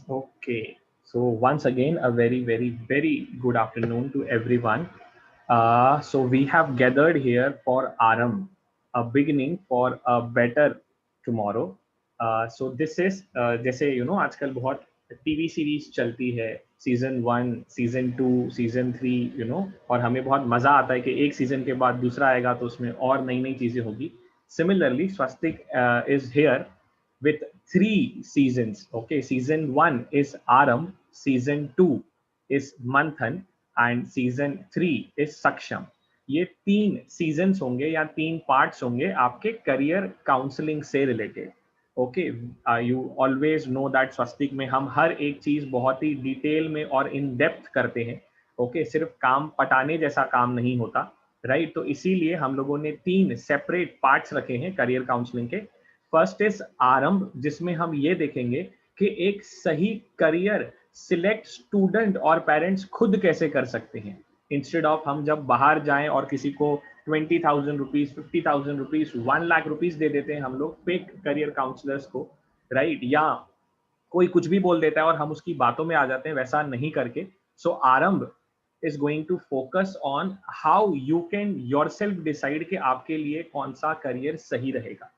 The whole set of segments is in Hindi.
Okay. So once again, a very, very, very good afternoon to everyone. So we have gathered here for Aram, a beginning for a better tomorrow. So this is जैसे आजकल बहुत टीवी सीरीज चलती है, सीजन 1, सीजन 2, सीजन 3, और हमें बहुत मजा आता है कि एक सीजन के बाद दूसरा आएगा तो उसमें और नई नई चीजें होगी. Similarly, Swastik is here with 3 seasons. Okay, season 1 is Aram, season 2 is Manthan, and season 3 is Saksham. ये 3 सीजन्स होंगे या 3 पार्ट्स होंगे आपके करियर काउंसलिंग से related. Okay, you always know that Swastik में हम हर एक चीज बहुत ही डिटेल में और इन डेप्थ करते हैं. ओके, सिर्फ काम पटाने जैसा काम नहीं होता, राइट. तो इसीलिए हम लोगों ने 3 सेपरेट पार्ट्स रखे हैं करियर काउंसलिंग के. फर्स्ट इज आरंभ, जिसमें हम ये देखेंगे कि एक सही करियर सिलेक्ट स्टूडेंट और पेरेंट्स खुद कैसे कर सकते हैं, इंस्टेड ऑफ हम जब बाहर जाएं और किसी को 20,000 रुपीज, 50,000 रुपीज, 1 लाख रुपीज दे देते हैं हम लोग फेक करियर काउंसलर्स को, राइट. या कोई कुछ भी बोल देता है और हम उसकी बातों में आ जाते हैं, वैसा नहीं करके. सो आरंभ is going to focus on how you can yourself decide कि आपके लिए कौन सा करियर सही रहेगा.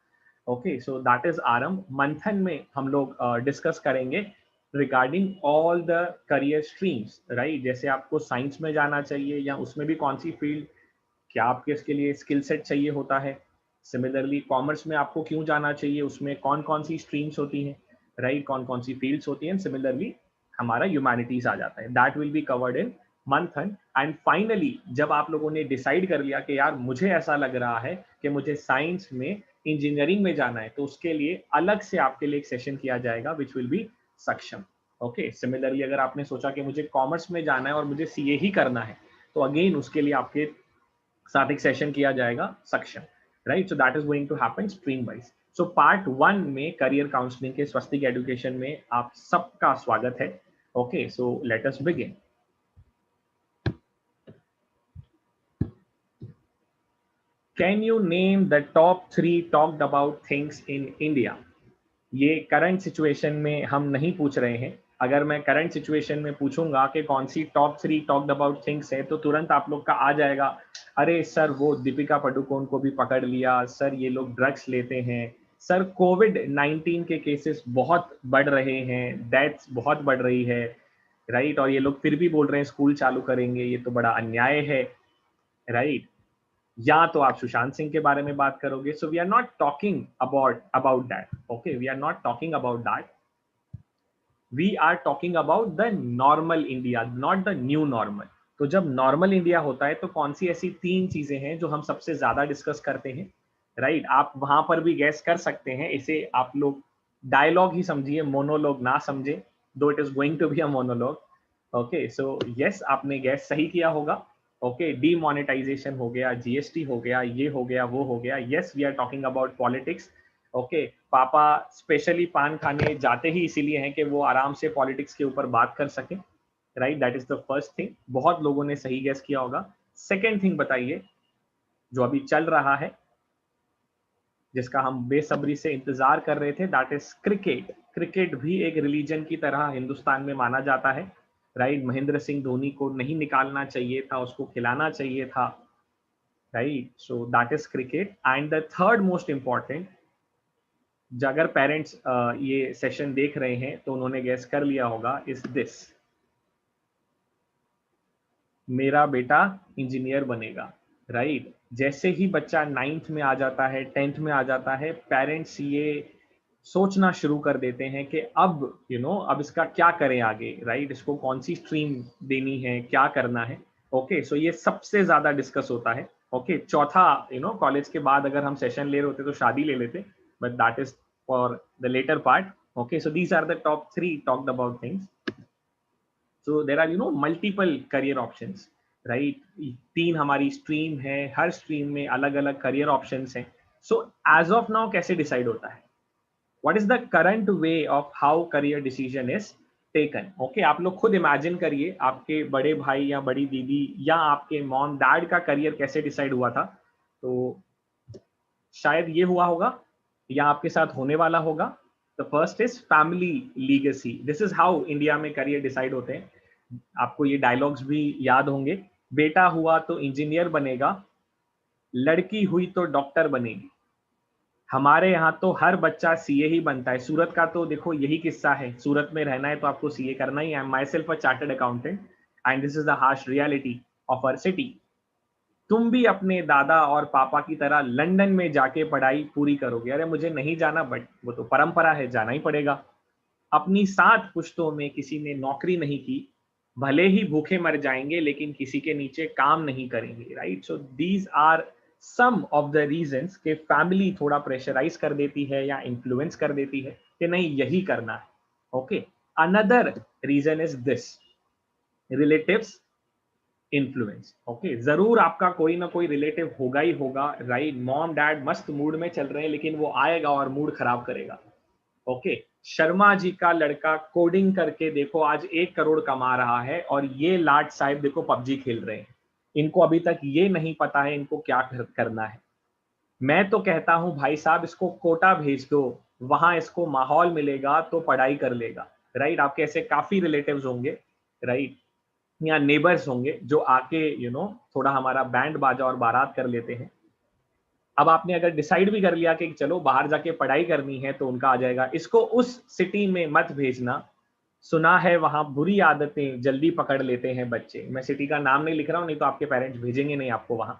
ओके, सो दैट इज आरंभ. मंथन में हम लोग डिस्कस करेंगे regarding all the career streams, right. जैसे आपको साइंस में जाना चाहिए या उसमें भी कौन सी फील्ड, क्या आपके इसके लिए स्किल सेट चाहिए होता है. सिमिलरली कॉमर्स में आपको क्यों जाना चाहिए, उसमें कौन कौन सी स्ट्रीम्स होती हैं, राइट, कौन कौन सी फील्ड्स होती हैं. सिमिलरली हमारा ह्यूमैनिटीज आ जाता है. That will be covered in Manthan. And finally जब आप लोगों ने डिसाइड कर लिया कि यार मुझे ऐसा लग रहा है कि मुझे साइंस में, इंजीनियरिंग में जाना है, तो उसके लिए अलग से आपके लिए एक सेशन किया जाएगा विच विल बी सक्षम. ओके, सिमिलरली अगर आपने सोचा कि मुझे कॉमर्स में जाना है और मुझे सीए ही करना है, तो अगेन उसके लिए आपके साथ एक सेशन किया जाएगा सक्षम, right. So that is going to happen stream wise. So part 1 में करियर काउंसलिंग के स्वस्तिक एजुकेशन में आप सबका स्वागत है. Okay, so let us begin. Can you name the top 3 talked about things in India? ये करंट सिचुएशन में हम नहीं पूछ रहे हैं. अगर मैं करंट सिचुएशन में पूछूंगा कि कौन सी टॉप 3 टॉक्ड अबाउट थिंग्स है, तो तुरंत आप लोग का आ जाएगा, अरे सर वो दीपिका पडुकोन को भी पकड़ लिया, सर ये लोग ड्रग्स लेते हैं, सर कोविड 19 के केसेस बहुत बढ़ रहे हैं, डेथ्स बहुत बढ़ रही है, राइट. और ये लोग फिर भी बोल रहे हैं स्कूल चालू करेंगे, ये तो बड़ा अन्याय है, राइट. या तो आप सुशांत सिंह के बारे में बात करोगे. So we are not talking about that. Okay, we are not talking about that. We are talking about the normal India, not the new normal. तो जब नॉर्मल इंडिया होता है तो कौन सी ऐसी 3 चीजें हैं जो हम सबसे ज्यादा डिस्कस करते हैं, राइट. आप वहां पर भी गैस कर सकते हैं. इसे आप लोग डायलॉग ही समझिए, मोनोलॉग ना समझे, though it is going to be a monologue. Okay, so yes, आपने गैस सही किया होगा. ओके, डीमोनेटाइजेशन हो गया, जीएसटी हो गया, ये हो गया, वो हो गया. Yes, we are talking about politics. Okay, पापा स्पेशली पान खाने जाते ही इसीलिए हैं कि वो आराम से पॉलिटिक्स के ऊपर बात कर सकें, right. That is the first thing. बहुत लोगों ने सही गैस किया होगा. सेकेंड थिंग बताइए जो अभी चल रहा है, जिसका हम बेसब्री से इंतजार कर रहे थे, दैट इज क्रिकेट. क्रिकेट भी एक रिलीजन की तरह हिंदुस्तान में माना जाता है, राइट. महेंद्र सिंह धोनी को नहीं निकालना चाहिए था, उसको खिलाना चाहिए था, right. So that is cricket. And the third most important, अगर पेरेंट्स ये सेशन देख रहे हैं तो उन्होंने गैस कर लिया होगा, इज दिस, मेरा बेटा इंजीनियर बनेगा, राइट. जैसे ही बच्चा 9th में आ जाता है, 10th में आ जाता है, पेरेंट्स ये सोचना शुरू कर देते हैं कि अब अब इसका क्या करें आगे, राइट. इसको कौन सी स्ट्रीम देनी है, क्या करना है. ओके, सो ये सबसे ज्यादा डिस्कस होता है. ओके, चौथा, कॉलेज के बाद अगर हम सेशन ले रहे होते तो शादी ले लेते, but that is for the latter part. Okay, so these are the top 3 talked about things. So there are multiple career options, right. 3 हमारी स्ट्रीम है, हर स्ट्रीम में अलग अलग करियर ऑप्शंस हैं. सो एज ऑफ नाउ कैसे डिसाइड होता है, what is the current way of how career decision is taken. Okay, आप लोग खुद इमेजिन करिए आपके बड़े भाई या बड़ी दीदी या आपके मॉम डैड का करियर कैसे डिसाइड हुआ था. तो शायद ये हुआ होगा या आपके साथ होने वाला होगा, the first is family legacy. This is how India में करियर डिसाइड होते हैं. आपको ये डायलॉग्स भी याद होंगे. बेटा हुआ तो इंजीनियर बनेगा, लड़की हुई तो डॉक्टर बनेगी. हमारे यहाँ तो हर बच्चा सीए ही बनता है. सूरत का तो देखो यही किस्सा है. सूरत में रहना है तो आपको सीए करना ही है. I am myself a chartered accountant and this is the harsh reality of our city. तुम भी अपने दादा और पापा की तरह लंदन में जाके पढ़ाई पूरी करोगे. अरे मुझे नहीं जाना, बट वो तो परंपरा है, जाना ही पड़ेगा. अपनी 7 पुश्तों में किसी ने नौकरी नहीं की, भले ही भूखे मर जाएंगे लेकिन किसी के नीचे काम नहीं करेंगे. Right. So these are some of the reasons के फैमिली थोड़ा प्रेशराइज कर देती है या इन्फ्लुएंस कर देती है कि नहीं यही करना है. Okay. Another reason is this, relatives influence. Okay. जरूर आपका कोई ना कोई रिलेटिव होगा ही होगा. राइट. मॉम डैड मस्त मूड में चल रहे हैं लेकिन वो आएगा और मूड खराब करेगा. ओके. शर्मा जी का लड़का कोडिंग करके देखो आज 1 करोड़ कमा रहा है और ये लाट साहब देखो पबजी खेल रहे हैं. इनको अभी तक ये नहीं पता है इनको क्या करना है. मैं तो कहता हूं भाई साहब इसको कोटा भेज दो, वहां इसको माहौल मिलेगा तो पढ़ाई कर लेगा. राइट. आपके ऐसे काफी रिलेटिव्स होंगे, राइट, या नेबर्स होंगे जो आके थोड़ा हमारा बैंड बाजा और बारात कर लेते हैं. अब आपने अगर डिसाइड भी कर लिया कि चलो बाहर जाके पढ़ाई करनी है तो उनका आ जाएगा, इसको उस सिटी में मत भेजना, सुना है वहां बुरी आदतें जल्दी पकड़ लेते हैं बच्चे. मैं सिटी का नाम नहीं लिख रहा हूं, नहीं तो आपके पेरेंट्स भेजेंगे नहीं आपको वहां.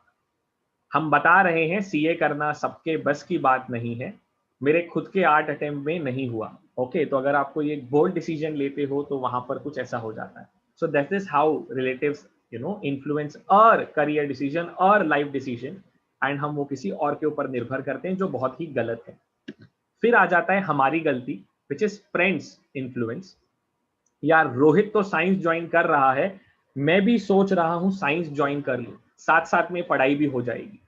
हम बता रहे हैं सीए करना सबके बस की बात नहीं है. मेरे खुद के 8 अटेम्प्ट में नहीं हुआ. ओके. तो अगर आपको ये बोल्ड डिसीजन लेते हो तो वहां पर कुछ ऐसा हो जाता है. So that is how relatives influence और करियर डिसीजन और लाइफ डिसीजन, एंड हम वो किसी और के ऊपर निर्भर करते हैं जो बहुत ही गलत है. फिर आ जाता है हमारी गलती, विच इज फ्रेंड्स इन्फ्लुएंस. यार रोहित तो साइंस ज्वाइन कर रहा है, मैं भी सोच रहा हूं साइंस ज्वाइन कर लूं, साथ साथ में पढ़ाई भी हो जाएगी.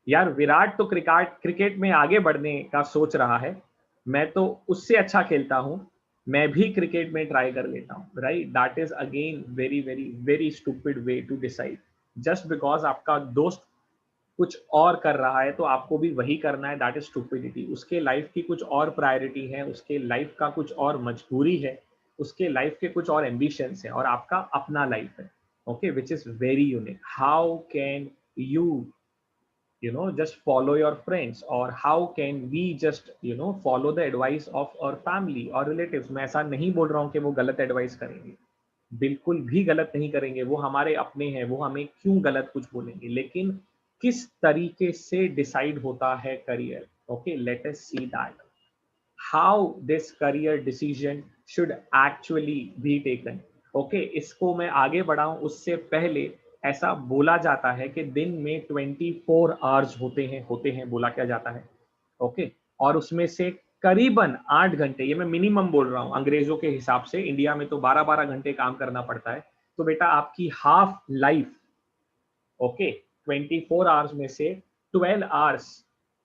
यार विराट तो क्रिकेट में आगे बढ़ने का सोच रहा है, मैं तो उससे अच्छा खेलता हूं, मैं भी क्रिकेट में ट्राई कर लेता हूं. Right. That is again very very very stupid way to decide. Just because आपका दोस्त कुछ और कर रहा है तो आपको भी वही करना है, दैट इज स्टूपिडिटी. उसके लाइफ की कुछ और प्रायोरिटी है, उसके लाइफ का कुछ और मजबूरी है, उसके लाइफ के कुछ और एम्बिशंस है और आपका अपना लाइफ है. Okay. Which is very unique. How can you just follow your friends, or how can we just follow the advice of our family or relatives. मैं ऐसा नहीं बोल रहा हूँ कि वो गलत एडवाइस करेंगे, बिल्कुल भी गलत नहीं करेंगे, वो हमारे अपने हैं, वो हमें क्यों गलत कुछ बोलेंगे. लेकिन किस तरीके से डिसाइड होता है career. Okay. Let us see that how this career decision should actually be taken. Okay. इसको मैं आगे बढ़ाऊं उससे पहले ऐसा बोला जाता है कि दिन में 24 आवर्स होते हैं बोला क्या जाता है. ओके. और उसमें से करीबन 8 घंटे, ये मैं मिनिमम बोल रहा हूं, अंग्रेजों के हिसाब से इंडिया में तो 12-12 घंटे काम करना पड़ता है. तो बेटा आपकी हाफ लाइफ, ओके, 24 आवर्स में से 12 आवर्स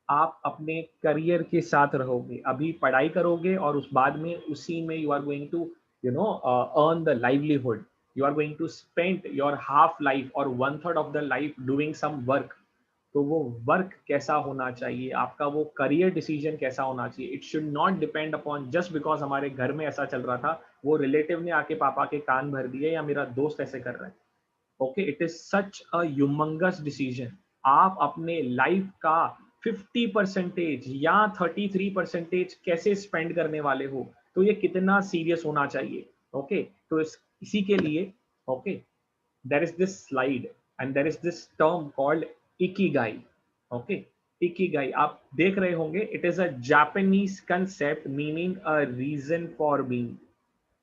आप अपने करियर के साथ रहोगे. अभी पढ़ाई करोगे और उस बाद में उसी में you are going to earn the livelihood. You are going to spend your half life or 1/3 of the life doing some work. तो वो वर्क कैसा होना चाहिए, आपका वो करियर डिसीजन कैसा होना चाहिए. It should not depend upon just because हमारे घर में ऐसा चल रहा था, वो रिलेटिव ने आके पापा के कान भर दिए या मेरा दोस्त ऐसे कर रहा है. Okay. It is such a humongous decision. आप अपने लाइफ का 50% या 33% कैसे स्पेंड करने वाले हो, तो ये कितना सीरियस होना चाहिए. ओके. तो इसी के लिए, okay, there is this slide and there is this term called ikigai. Okay. Ikigai आप देख रहे होंगे. It is a Japanese concept meaning a reason for being.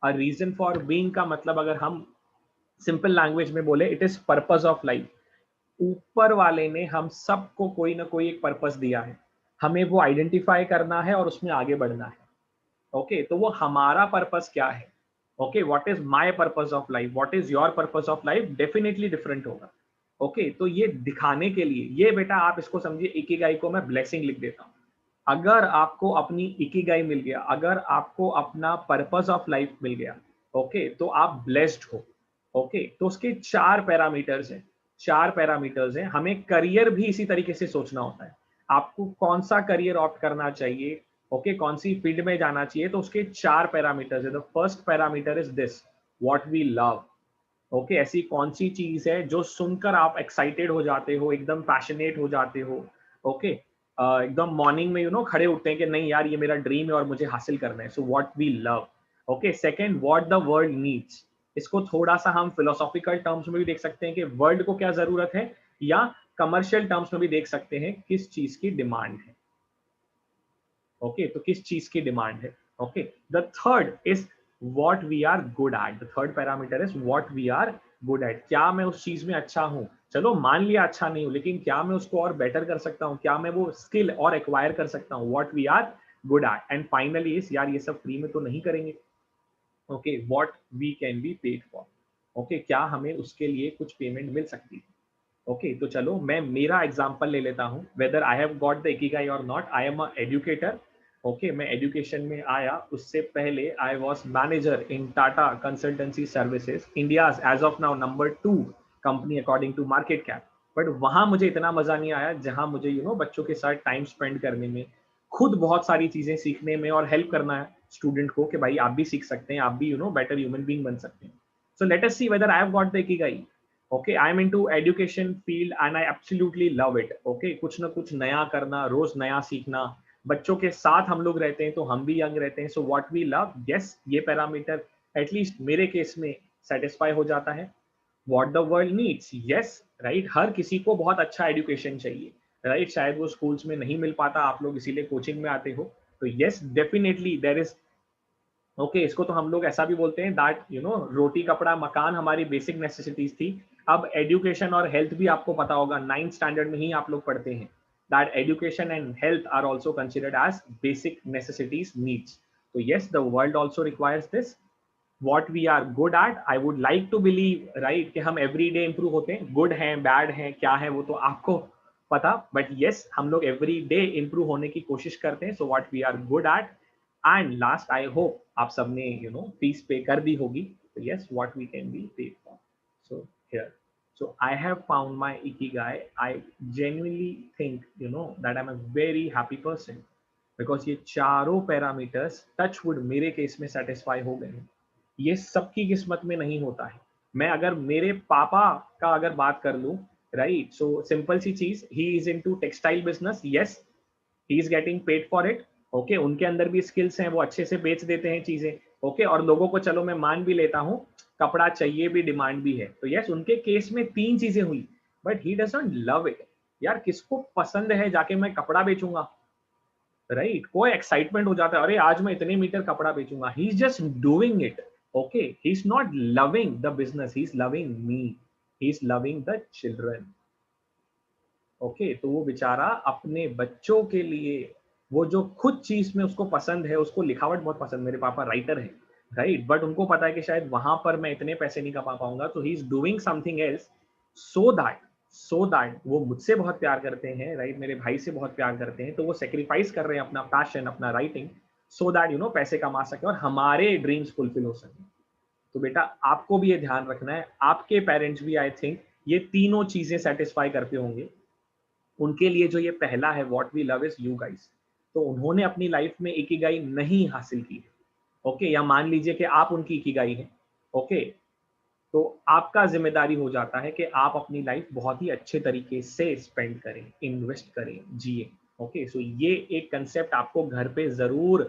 A reason for being का मतलब अगर हम सिंपल लैंग्वेज में बोले, it is purpose of life. ऊपर वाले ने हम सबको कोई ना कोई एक पर्पस दिया है, हमें वो आइडेंटिफाई करना है और उसमें आगे बढ़ना है. ओके. तो वो हमारा पर्पस क्या है. Okay. What is my purpose of life, what is your purpose of life, definitely different होगा. ओके. तो ये दिखाने के लिए, ये बेटा आप इसको समझिए, इकिगाई को मैं ब्लेसिंग लिख देता हूँ. अगर आपको अपनी इकिगाई मिल गया, अगर आपको अपना पर्पस ऑफ लाइफ मिल गया, ओके, तो आप ब्लेस्ड हो. ओके. तो उसके 4 पैरामीटर्स हैं. 4 पैरामीटर्स हैं. हमें करियर भी इसी तरीके से सोचना होता है. आपको कौन सा करियर ऑप्ट करना चाहिए, ओके, कौन सी फील्ड में जाना चाहिए, तो उसके 4 पैरामीटर्स है। The first parameter is this, what we love. Okay, ऐसी कौन सी चीज है जो सुनकर आप एक्साइटेड हो जाते हो, एकदम पैशनेट हो जाते हो। ओके, एकदम मॉर्निंग में खड़े उठते हैं कि नहीं यार ये मेरा ड्रीम है और मुझे हासिल करना है। So what we love. Okay, second, what the world needs. इसको थोड़ा सा हम फिलोसॉफिकल टर्म्स में भी देख सकते हैं कि वर्ल्ड को क्या जरूरत है, या कमर्शियल टर्म्स में भी देख सकते हैं किस चीज की डिमांड है। ओके, तो किस चीज की डिमांड है। Okay, the third is what we are good at. The third parameter is what we are good at. क्या मैं उस चीज में अच्छा हूं, चलो मान लिया अच्छा नहीं हूं, लेकिन क्या मैं उसको और बेटर कर सकता हूं, क्या मैं वो स्किल और एक्वायर कर सकता हूं, what we are good at. And finally is, यार ये सब फ्री में तो नहीं करेंगे। Okay, what we can be paid for. Okay, क्या हमें उसके लिए कुछ पेमेंट मिल सकती है। ओके, तो चलो मैं मेरा एग्जांपल ले लेता हूँ, whether I have got the ikigai और not. I am a educator. Okay, मैं एजुकेशन में आया, उससे पहले I was manager in Tata Consultancy Services, India as of now number 2 company according to market cap. But वहां मुझे इतना मजा नहीं आया जहां मुझे बच्चों के साथ टाइम स्पेंड करने में, खुद बहुत सारी चीजें सीखने में और हेल्प करना है स्टूडेंट को कि भाई आप भी सीख सकते हैं, आप भी बेटर ह्यूमन बीइंग बन सकते हैं। So let us see whether I have got the Ikigai. Okay, I am into education field and I absolutely love it. Okay, कुछ ना कुछ नया करना, रोज नया सीखना, बच्चों के साथ हम लोग रहते हैं तो हम भी यंग रहते हैं। So what we love, yes, ये पैरामीटर एटलीस्ट मेरे केस में सेटिस्फाई हो जाता है। What the world needs, yes, right, हर किसी को बहुत अच्छा एजुकेशन चाहिए, राइट, शायद वो स्कूल्स में नहीं मिल पाता, आप लोग इसीलिए कोचिंग में आते हो। तो yes, definitely there is. Okay, इसको तो हम लोग ऐसा भी बोलते हैं दैट रोटी कपड़ा मकान हमारी बेसिक नेसेसिटीज थी। अब एजुकेशन और हेल्थ भी आपको पता होगा, 9th स्टैंडर्ड में ही आप लोग पढ़ते हैं that education and health are also considered as basic necessities needs. तो yes, the world also requires this. What we are good at, I would like to believe, right, कि हम एवरी डे इंप्रूव होते हैं। गुड हैं, बैड हैं, क्या है वो तो आपको पता, बट यस, हम लोग एवरी डे इंप्रूव होने की कोशिश करते हैं। So what we are good at. And last, I hope आप सबने फीस पे कर दी होगी। तो yes, what we can be paid for. So here, so I have found my ikigai. I genuinely think that I'm a very happy person because ये चारों पैरामीटर्स टच वुड मेरे केस में सेटिस्फाई हो गए हैं। ये सबकी किस्मत में नहीं होता है। मैं अगर मेरे पापा का अगर बात कर लूं, राइट, सो सिंपल सी चीज, he is into textile business, yes, he is getting paid for it. Okay, उनके अंदर भी स्किल्स हैं, वो अच्छे से बेच देते हैं चीजें। ओके, और लोगों को चलो मैं मान भी लेता हूँ, कपड़ा चाहिए भी, डिमांड भी है, तो यस, उनके केस में 3 चीजें हुई। But he doesn't love it. यार किसको पसंद है जाके मैं कपड़ा बेचूंगा, राइट, कोई एक्साइटमेंट हो जाता है, अरे आज मैं इतने मीटर कपड़ा बेचूंगा। He is just doing it. Okay, he is not loving the business, he is loving me, he is loving the children. Okay, तो वो बेचारा अपने बच्चों के लिए, वो जो खुद चीज में उसको पसंद है, उसको लिखावट बहुत पसंद, मेरे पापा राइटर है, राइट, बट उनको पता है कि शायद वहां पर मैं इतने पैसे नहीं कमा पाऊंगा, तो he is doing something else, so that वो मुझसे बहुत प्यार करते हैं, राइट, मेरे भाई से बहुत प्यार करते हैं, तो वो सेक्रीफाइस कर रहे हैं अपना पैशन, अपना राइटिंग, सो दैट पैसे कमा सके और हमारे ड्रीम्स फुलफिल हो सके। तो बेटा आपको भी ये ध्यान रखना है, आपके पेरेंट्स भी आई थिंक ये तीनों चीजें सेटिस्फाई करते होंगे। उनके लिए जो ये पहला है, what we love is you guys, तो उन्होंने अपनी लाइफ में इकिगाई नहीं हासिल की है। ओके, या मान लीजिए कि आप उनकी इकिगाई है। ओके, तो आपका जिम्मेदारी हो जाता है कि आप अपनी लाइफ बहुत ही अच्छे तरीके से स्पेंड करें, इन्वेस्ट करें, जिए। ओके, सो ये एक कंसेप्ट आपको घर पे जरूर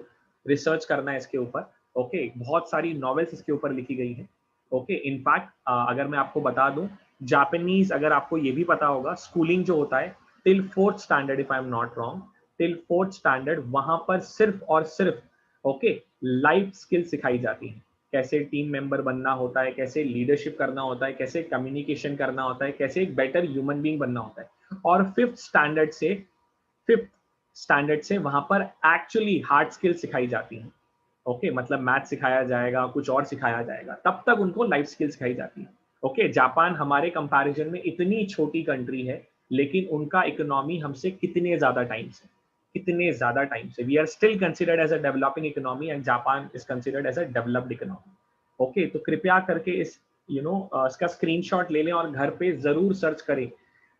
रिसर्च करना है इसके ऊपर। ओके, बहुत सारी नॉवेल्स इसके ऊपर लिखी गई हैं। ओके, इनफैक्ट अगर मैं आपको बता दूं, जापानीज, अगर आपको ये भी पता होगा, स्कूलिंग जो होता है till 4th standard, if I am not wrong, till 4th standard, वहां पर सिर्फ और सिर्फ ओके लाइफ स्किल सिखाई जाती है। कैसे टीम मेंबर बनना होता है, कैसे लीडरशिप करना होता है, कैसे कम्युनिकेशन करना होता है, कैसे एक बेटर ह्यूमन बीइंग बनना होता है। और फिफ्थ स्टैंडर्ड से वहां पर एक्चुअली हार्ड स्किल सिखाई जाती हैं। ओके, मतलब मैथ सिखाया जाएगा, कुछ और सिखाया जाएगा, तब तक उनको लाइफ स्किल सिखाई जाती है। ओके, जापान हमारे कंपैरिजन में इतनी छोटी कंट्री है, लेकिन उनका इकोनॉमी हमसे कितने ज्यादा टाइम से we are still considered as a developing economy and Japan is considered as a developed economy. Okay, तो कृपया करके इस इसका स्क्रीनशॉट ले लें और घर पे जरूर सर्च करें।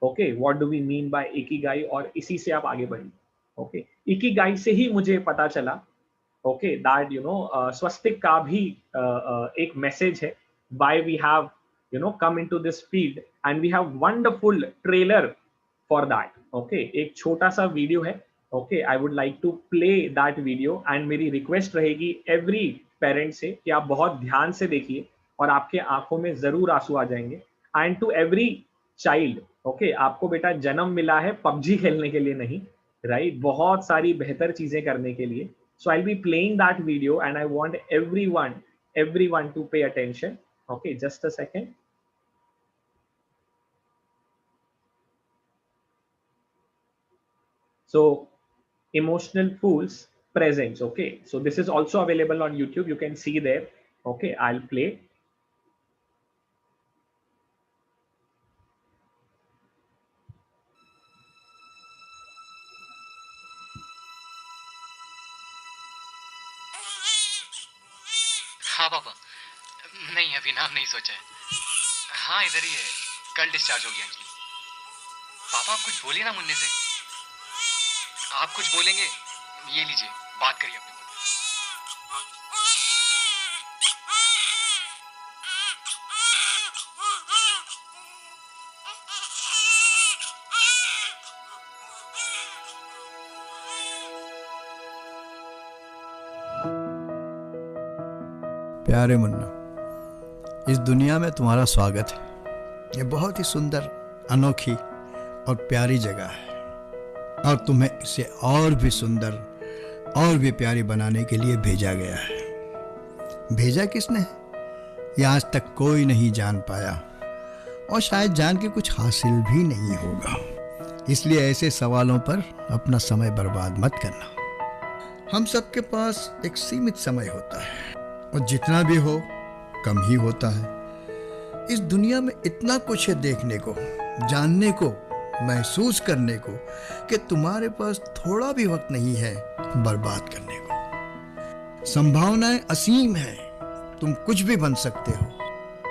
Okay, what do we mean by ikigai, और इसी से आप आगे बढ़िए। ओके, इकिगाई से ही मुझे पता चला, ओके, दैट स्वस्तिक का भी एक मैसेज है, why we have come into this field and we have wonderful trailer for that. Okay, एक छोटा सा वीडियो है. Okay, I would like to play that video and मेरी रिक्वेस्ट रहेगी एवरी पेरेंट से कि आप बहुत ध्यान से देखिए और आपके आंखों में जरूर आंसू आ जाएंगे. And to every child, okay, आपको बेटा जन्म मिला है पबजी खेलने के लिए नहीं, राइट, बहुत सारी बेहतर चीजें करने के लिए. So I'll be playing that video and I want everyone to pay attention. Okay, just a second. So emotional fools presents. Okay, so this is also available on YouTube, you can see there. Okay, I'll play. हाँ पापा, नहीं अभी नाम नहीं सोचा है. हाँ इधर ही है, कल डिस्चार्ज होगी अंजलि. पापा आप कुछ बोलिए ना मुन्ने से. आप कुछ बोलेंगे, ये लीजिए बात करिए अपने को. प्यारे मुन्ना, इस दुनिया में तुम्हारा स्वागत है. ये बहुत ही सुंदर, अनोखी और प्यारी जगह है और तुम्हें इसे और भी सुंदर और भी प्यारी बनाने के लिए भेजा गया है. भेजा किसने? ये आज तक कोई नहीं जान पाया और शायद जान के कुछ हासिल भी नहीं होगा. इसलिए ऐसे सवालों पर अपना समय बर्बाद मत करना. हम सबके पास एक सीमित समय होता है और जितना भी हो कम ही होता है. इस दुनिया में इतना कुछ है देखने को, जानने को, महसूस करने को कि तुम्हारे पास थोड़ा भी वक्त नहीं है बर्बाद करने को. संभावनाएं असीम है. तुम कुछ भी बन सकते हो,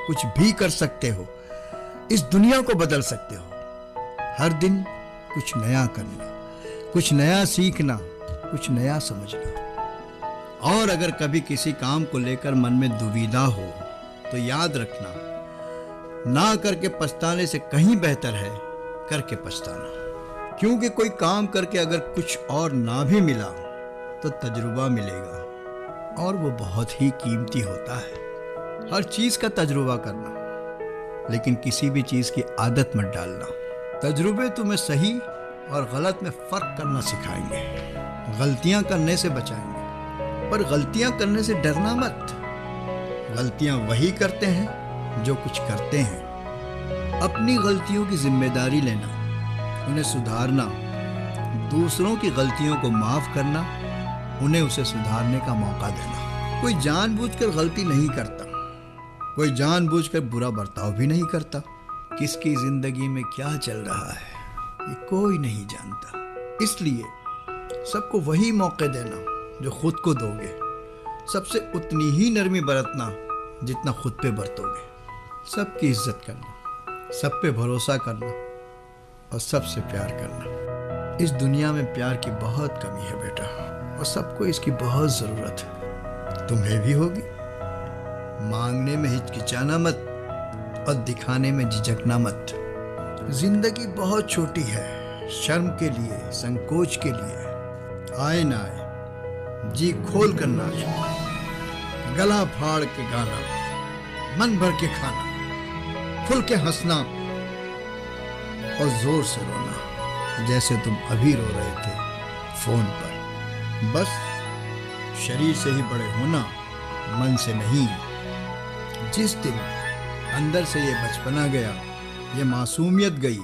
कुछ भी कर सकते हो, इस दुनिया को बदल सकते हो. हर दिन कुछ नया करना, कुछ नया सीखना, कुछ नया समझना. और अगर कभी किसी काम को लेकर मन में दुविधा हो तो याद रखना, ना करके पछताने से कहीं बेहतर है करके पछताना. क्योंकि कोई काम करके अगर कुछ और ना भी मिला तो तजुर्बा मिलेगा और वो बहुत ही कीमती होता है. हर चीज का तजुर्बा करना, लेकिन किसी भी चीज की आदत मत डालना. तजुर्बे तुम्हें सही और गलत में फर्क करना सिखाएंगे, गलतियां करने से बचाएंगे. पर गलतियां करने से डरना मत. गलतियां वही करते हैं जो कुछ करते हैं. अपनी गलतियों की जिम्मेदारी लेना, उन्हें सुधारना, दूसरों की गलतियों को माफ करना, उन्हें उसे सुधारने का मौका देना. कोई जानबूझकर गलती नहीं करता, कोई जानबूझकर बुरा बर्ताव भी नहीं करता. किसकी जिंदगी में क्या चल रहा है ये कोई नहीं जानता. इसलिए सबको वही मौके देना जो खुद को दोगे. सबसे उतनी ही नरमी बरतना जितना खुद पे बरतोगे. सबकी इज्जत करना, सब पे भरोसा करना और सबसे प्यार करना. इस दुनिया में प्यार की बहुत कमी है बेटा, और सबको इसकी बहुत ज़रूरत है. तुम्हें भी होगी. मांगने में हिचकिचाना मत और दिखाने में झिझकना मत. जिंदगी बहुत छोटी है. शर्म के लिए, संकोच के लिए आए ना आए, जी खोल कर नाचना, गला फाड़ के गाना, मन भर के खाना, खुल के हंसना और जोर से रोना जैसे तुम अभी रो रहे थे फोन पर. बस शरीर से ही बड़े होना, मन से नहीं. जिस दिन अंदर से ये बचपना गया, ये मासूमियत गई,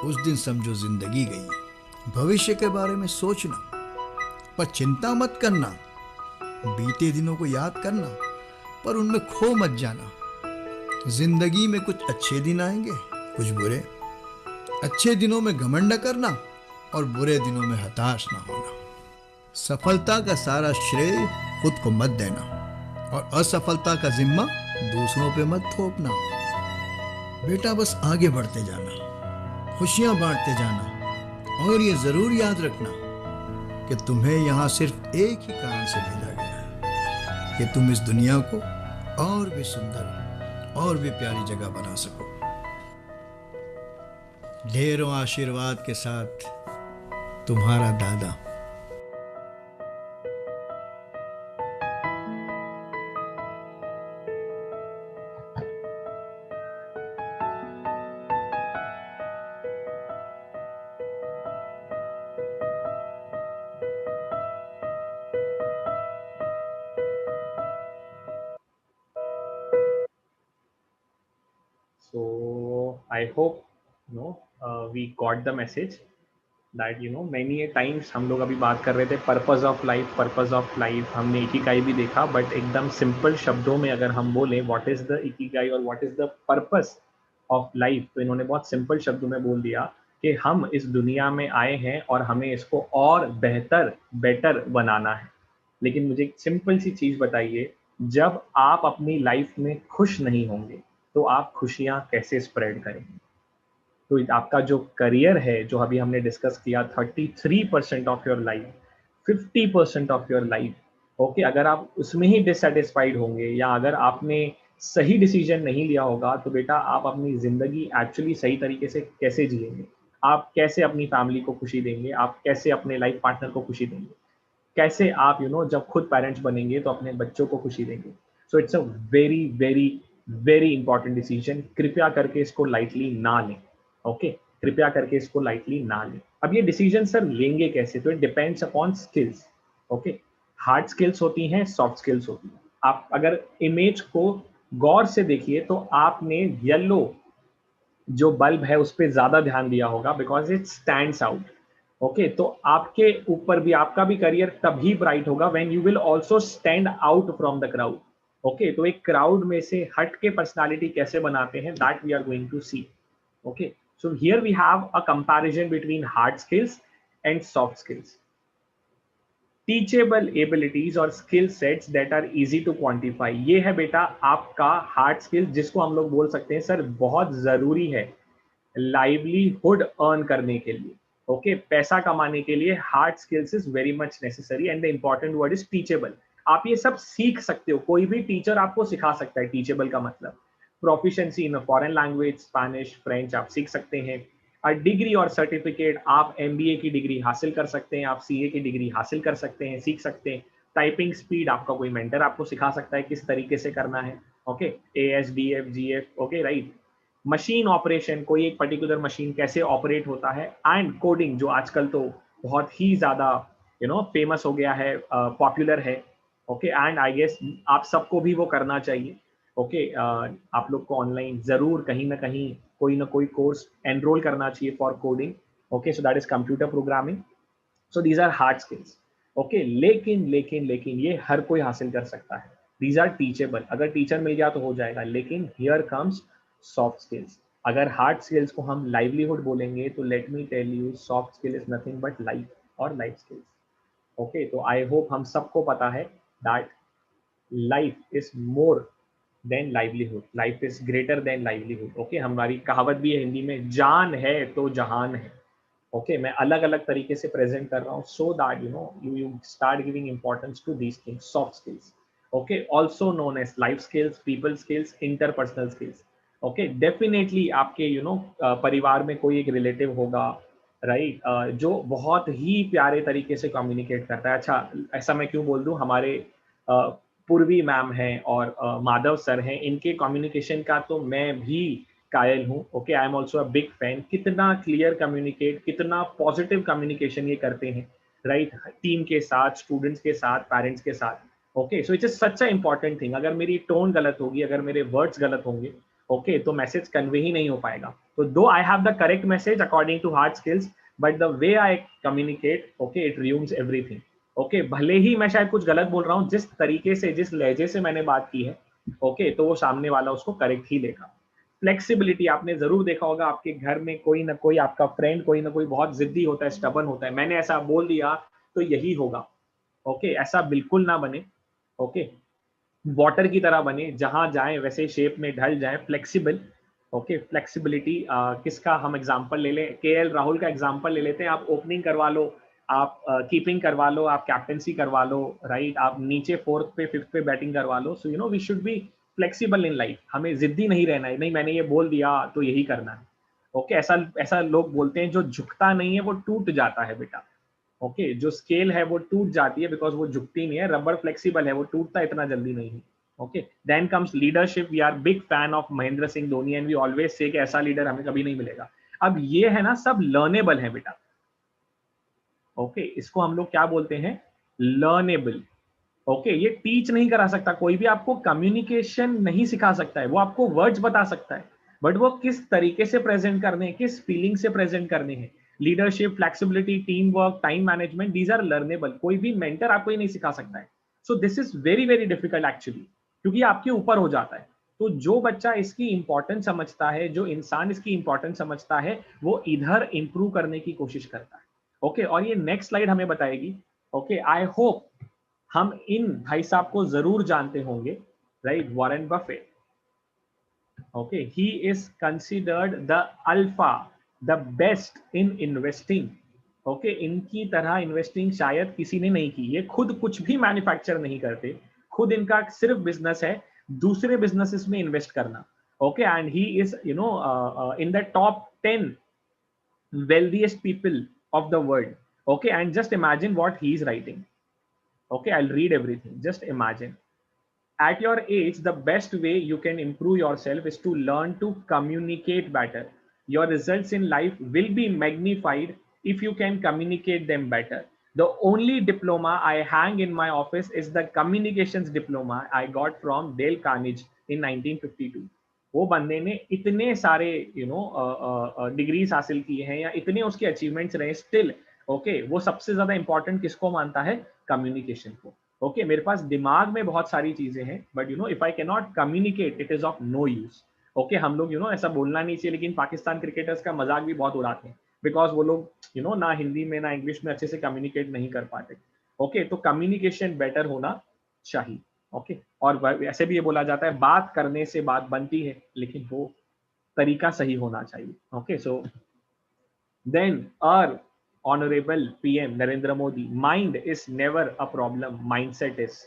उस दिन समझो जिंदगी गई. भविष्य के बारे में सोचना पर चिंता मत करना. बीते दिनों को याद करना पर उनमें खो मत जाना. जिंदगी में कुछ अच्छे दिन आएंगे, कुछ बुरे. अच्छे दिनों में घमंड न करना और बुरे दिनों में हताश ना होना. सफलता का सारा श्रेय खुद को मत देना और असफलता का जिम्मा दूसरों पे मत थोपना. बेटा बस आगे बढ़ते जाना, खुशियां बांटते जाना और ये जरूर याद रखना, कि तुम्हें यहाँ सिर्फ एक ही कारण से भेजा गया है कि तुम इस दुनिया को और भी सुंदर और भी प्यारी जगह बना सको। ढेरों आशीर्वाद के साथ तुम्हारा दादा। So I hope we got the message that many a times हम लोग अभी बात कर रहे थे पर्पस ऑफ लाइफ हमने इकिगाई भी देखा, बट एकदम सिंपल शब्दों में अगर हम बोलें व्हाट इज द इकिगाई और what is the purpose of life, तो इन्होंने बहुत सिंपल शब्दों में बोल दिया कि हम इस दुनिया में आए हैं और हमें इसको और बेटर बनाना है। लेकिन मुझे एक सिंपल सी चीज बताइए, जब आप अपनी लाइफ में खुश नहीं होंगे तो आप खुशियां कैसे स्प्रेड करेंगे? तो आपका जो करियर है, जो अभी हमने डिस्कस किया, 33% of your life, 50% of your life, okay, अगर आप उसमें ही डिससेटिस्फाइड होंगे या अगर आपने सही डिसीजन नहीं लिया होगा, तो बेटा आप अपनी जिंदगी एक्चुअली सही तरीके से कैसे जिएंगे? आप कैसे अपनी फैमिली को खुशी देंगे? आप कैसे अपने लाइफ पार्टनर को खुशी देंगे? कैसे आप जब खुद पेरेंट्स बनेंगे तो अपने बच्चों को खुशी देंगे? So it's a very very very important decision. कृपया करके इसको लाइटली ना लें, ओके, कृपया करके इसको लाइटली ना लें। अब ये डिसीजन सर लेंगे कैसे? तो it depends upon skills, okay. Hard skills होती हैं, सॉफ्ट स्किल्स होती हैं। आप अगर इमेज को गौर से देखिए तो आपने येलो जो बल्ब है उस पर ज्यादा ध्यान दिया होगा, because it stands out, okay. तो आपके ऊपर भी, आपका भी करियर तभी ब्राइट होगा when you will also stand out from the crowd, okay. तो एक क्राउड में से हट के पर्सनालिटी कैसे बनाते हैं, that we are going to see, okay. So here we have a comparison between hard skills and soft skills. Teachable abilities और skill sets that are easy to quantify, ये है बेटा आपका हार्ड स्किल्स, जिसको हम लोग बोल सकते हैं सर बहुत जरूरी है लाइवलीहुड अर्न करने के लिए, ओके, पैसा कमाने के लिए hard skills is very much necessary and the important word is teachable. आप ये सब सीख सकते हो, कोई भी टीचर आपको सिखा सकता है। टीचेबल का मतलब proficiency in a foreign language, Spanish, French आप सीख सकते हैं। डिग्री और सर्टिफिकेट, आप एमबीए की डिग्री हासिल कर सकते हैं, आप सीए की डिग्री हासिल कर सकते हैं, सीख सकते हैं। टाइपिंग स्पीड आपका कोई मेंटर आपको सिखा सकता है किस तरीके से करना है, okay, ASDF GF, okay, right. Machine operation, कोई एक पर्टिकुलर मशीन कैसे ऑपरेट होता है, एंड कोडिंग जो आजकल तो बहुत ही ज्यादा फेमस हो गया है, पॉपुलर है, ओके। एंड आई गेस आप सबको भी वो करना चाहिए, ओके। आप लोग को ऑनलाइन जरूर कहीं ना कोई कोर्स एनरोल करना चाहिए for coding, okay. So that is computer programming. So these are hard skills, okay. लेकिन ये हर कोई हासिल कर सकता है। दीज आर टीचेबल, अगर टीचर मिल गया तो हो जाएगा। लेकिन हियर कम्स सॉफ्ट स्किल्स। अगर हार्ड स्किल्स को हम लाइवलीहुड बोलेंगे तो let me tell you, soft skill is nothing but life और लाइफ स्किल्स, ओके। तो आई होप हम सबको पता है that life is more than livelihood, life is greater than livelihood, okay. हमारी कहावत भी है हिंदी में, जान है तो जहान है, ओके। मैं अलग अलग तरीके से प्रेजेंट कर रहा हूँ so that you start giving importance to these things, soft skills, okay, also known as life skills, people skills, interpersonal skills, okay. Definitely आपके परिवार में कोई एक रिलेटिव होगा, राइट, जो बहुत ही प्यारे तरीके से कम्युनिकेट करता है। अच्छा, ऐसा मैं क्यों बोल दूं, हमारे पूर्वी मैम हैं और माधव सर हैं, इनके कम्युनिकेशन का तो मैं भी कायल हूँ, okay. I am also a big fan. कितना क्लियर कम्युनिकेट, कितना पॉजिटिव कम्युनिकेशन ये करते हैं, राइट, टीम के साथ, स्टूडेंट्स के साथ, पेरेंट्स के साथ, okay. So it's such a important thing. अगर मेरी टोन गलत होगी, अगर मेरे वर्ड्स गलत होंगे, ओके, तो मैसेज कन्वे ही नहीं हो पाएगा। तो though I have the correct message according to hard skills, but the way I communicate, okay, it ruins everything, okay. भले ही मैं शायद कुछ गलत बोल रहा हूँ, जिस तरीके से, जिस लहजे से मैंने बात की है, ओके, तो वो सामने वाला उसको करेक्ट ही लेगा। फ्लेक्सिबिलिटी, आपने जरूर देखा होगा आपके घर में कोई ना कोई आपका फ्रेंड, कोई ना कोई बहुत जिद्दी होता है, स्टबन होता है, मैंने ऐसा बोल दिया तो यही होगा, ओके। ऐसा बिल्कुल ना बने, ओके। वाटर की तरह बने, जहां जाए वैसे शेप में ढल जाए, फ्लेक्सिबल, ओके। फ्लेक्सिबिलिटी किसका हम एग्जांपल ले लें, केएल राहुल का एग्जांपल ले लेते हैं। आप ओपनिंग करवा लो आप कीपिंग करवा लो, आप कैप्टेंसी करवा लो, राइट, आप नीचे 4th पे 5th पे बैटिंग करवा लो. So we should be flexible in life. हमें जिद्दी नहीं रहना है, नहीं मैंने ये बोल दिया तो यही करना है. ओके, ऐसा ऐसा लोग बोलते हैं, जो झुकता नहीं है वो टूट जाता है बेटा. ओके, जो स्केल है वो टूट जाती है बिकॉज वो झुकती नहीं है. रबर फ्लेक्सिबल है, वो टूटता इतना जल्दी नहीं है. Okay, then comes leadership. We are big fan of Mahendra Singh Dhoni and we always say कि ऐसा लीडर हमें कभी नहीं मिलेगा. अब ये है ना, सब लर्नेबल है बेटा. ओके, इसको हम लोग क्या बोलते हैं, लर्नेबल. ओके, ये टीच नहीं करा सकता कोई भी. आपको कम्युनिकेशन नहीं सिखा सकता है, वो आपको वर्ड्स बता सकता है, बट वो किस तरीके से प्रेजेंट करने हैं, किस फीलिंग से प्रेजेंट करने हैं. Leadership, flexibility, team work, time management, these are learnable. कोई भी मेंटर आपको ये नहीं सिखा सकता है. So this is very very difficult actually, क्योंकि आपके ऊपर हो जाता है. तो जो बच्चा इसकी इंपॉर्टेंस समझता है, जो इंसान इसकी इंपॉर्टेंस समझता है, वो इधर इंप्रूव करने की कोशिश करता है. ओके, और ये नेक्स्ट स्लाइड हमें बताएगी. ओके, आई होप हम इन भाई साहब को जरूर जानते होंगे, right, Warren Buffett. Okay, he is considered the alpha, the best in investing. Okay, इनकी तरह इन्वेस्टिंग शायद किसी ने नहीं की. ये खुद कुछ भी मैन्युफैक्चर नहीं करते, खुद इनका सिर्फ बिजनेस है दूसरे बिजनेसेस में इन्वेस्ट करना. Okay, and he is in the top 10 wealthiest people of the world. Okay, and just imagine what he is writing. Okay, I'll read everything. Just imagine. At your age, the best way you can improve yourself is to learn to communicate better. Your results in life will be magnified if you can communicate them better. The only diploma I hang in my office is the communications diploma I got from Dale Carnegie in 1952. वो बंदे ने इतने सारे डिग्रीज हासिल किए हैं, या इतने उसके अचीवमेंट्स रहे, स्टिल ओके, वो सबसे ज्यादा इंपॉर्टेंट किसको मानता है, कम्युनिकेशन को. ओके, मेरे पास दिमाग में बहुत सारी चीजें हैं, but if I can not communicate, it is of no use. Okay, हम लोग ऐसा बोलना नहीं चाहिए, लेकिन पाकिस्तान क्रिकेटर्स का मजाक भी बहुत उड़ाते हैं, बिकॉज वो लोग ना हिंदी में ना इंग्लिश में अच्छे से कम्युनिकेट नहीं कर पाते. ओके, तो कम्युनिकेशन बेटर होना चाहिए. ओके, और ऐसे भी ये बोला जाता है, बात करने से बात बनती है, लेकिन वो तरीका सही होना चाहिए. Okay, so then our honourable PM Narendra Modi, mind is never a problem, mindset is.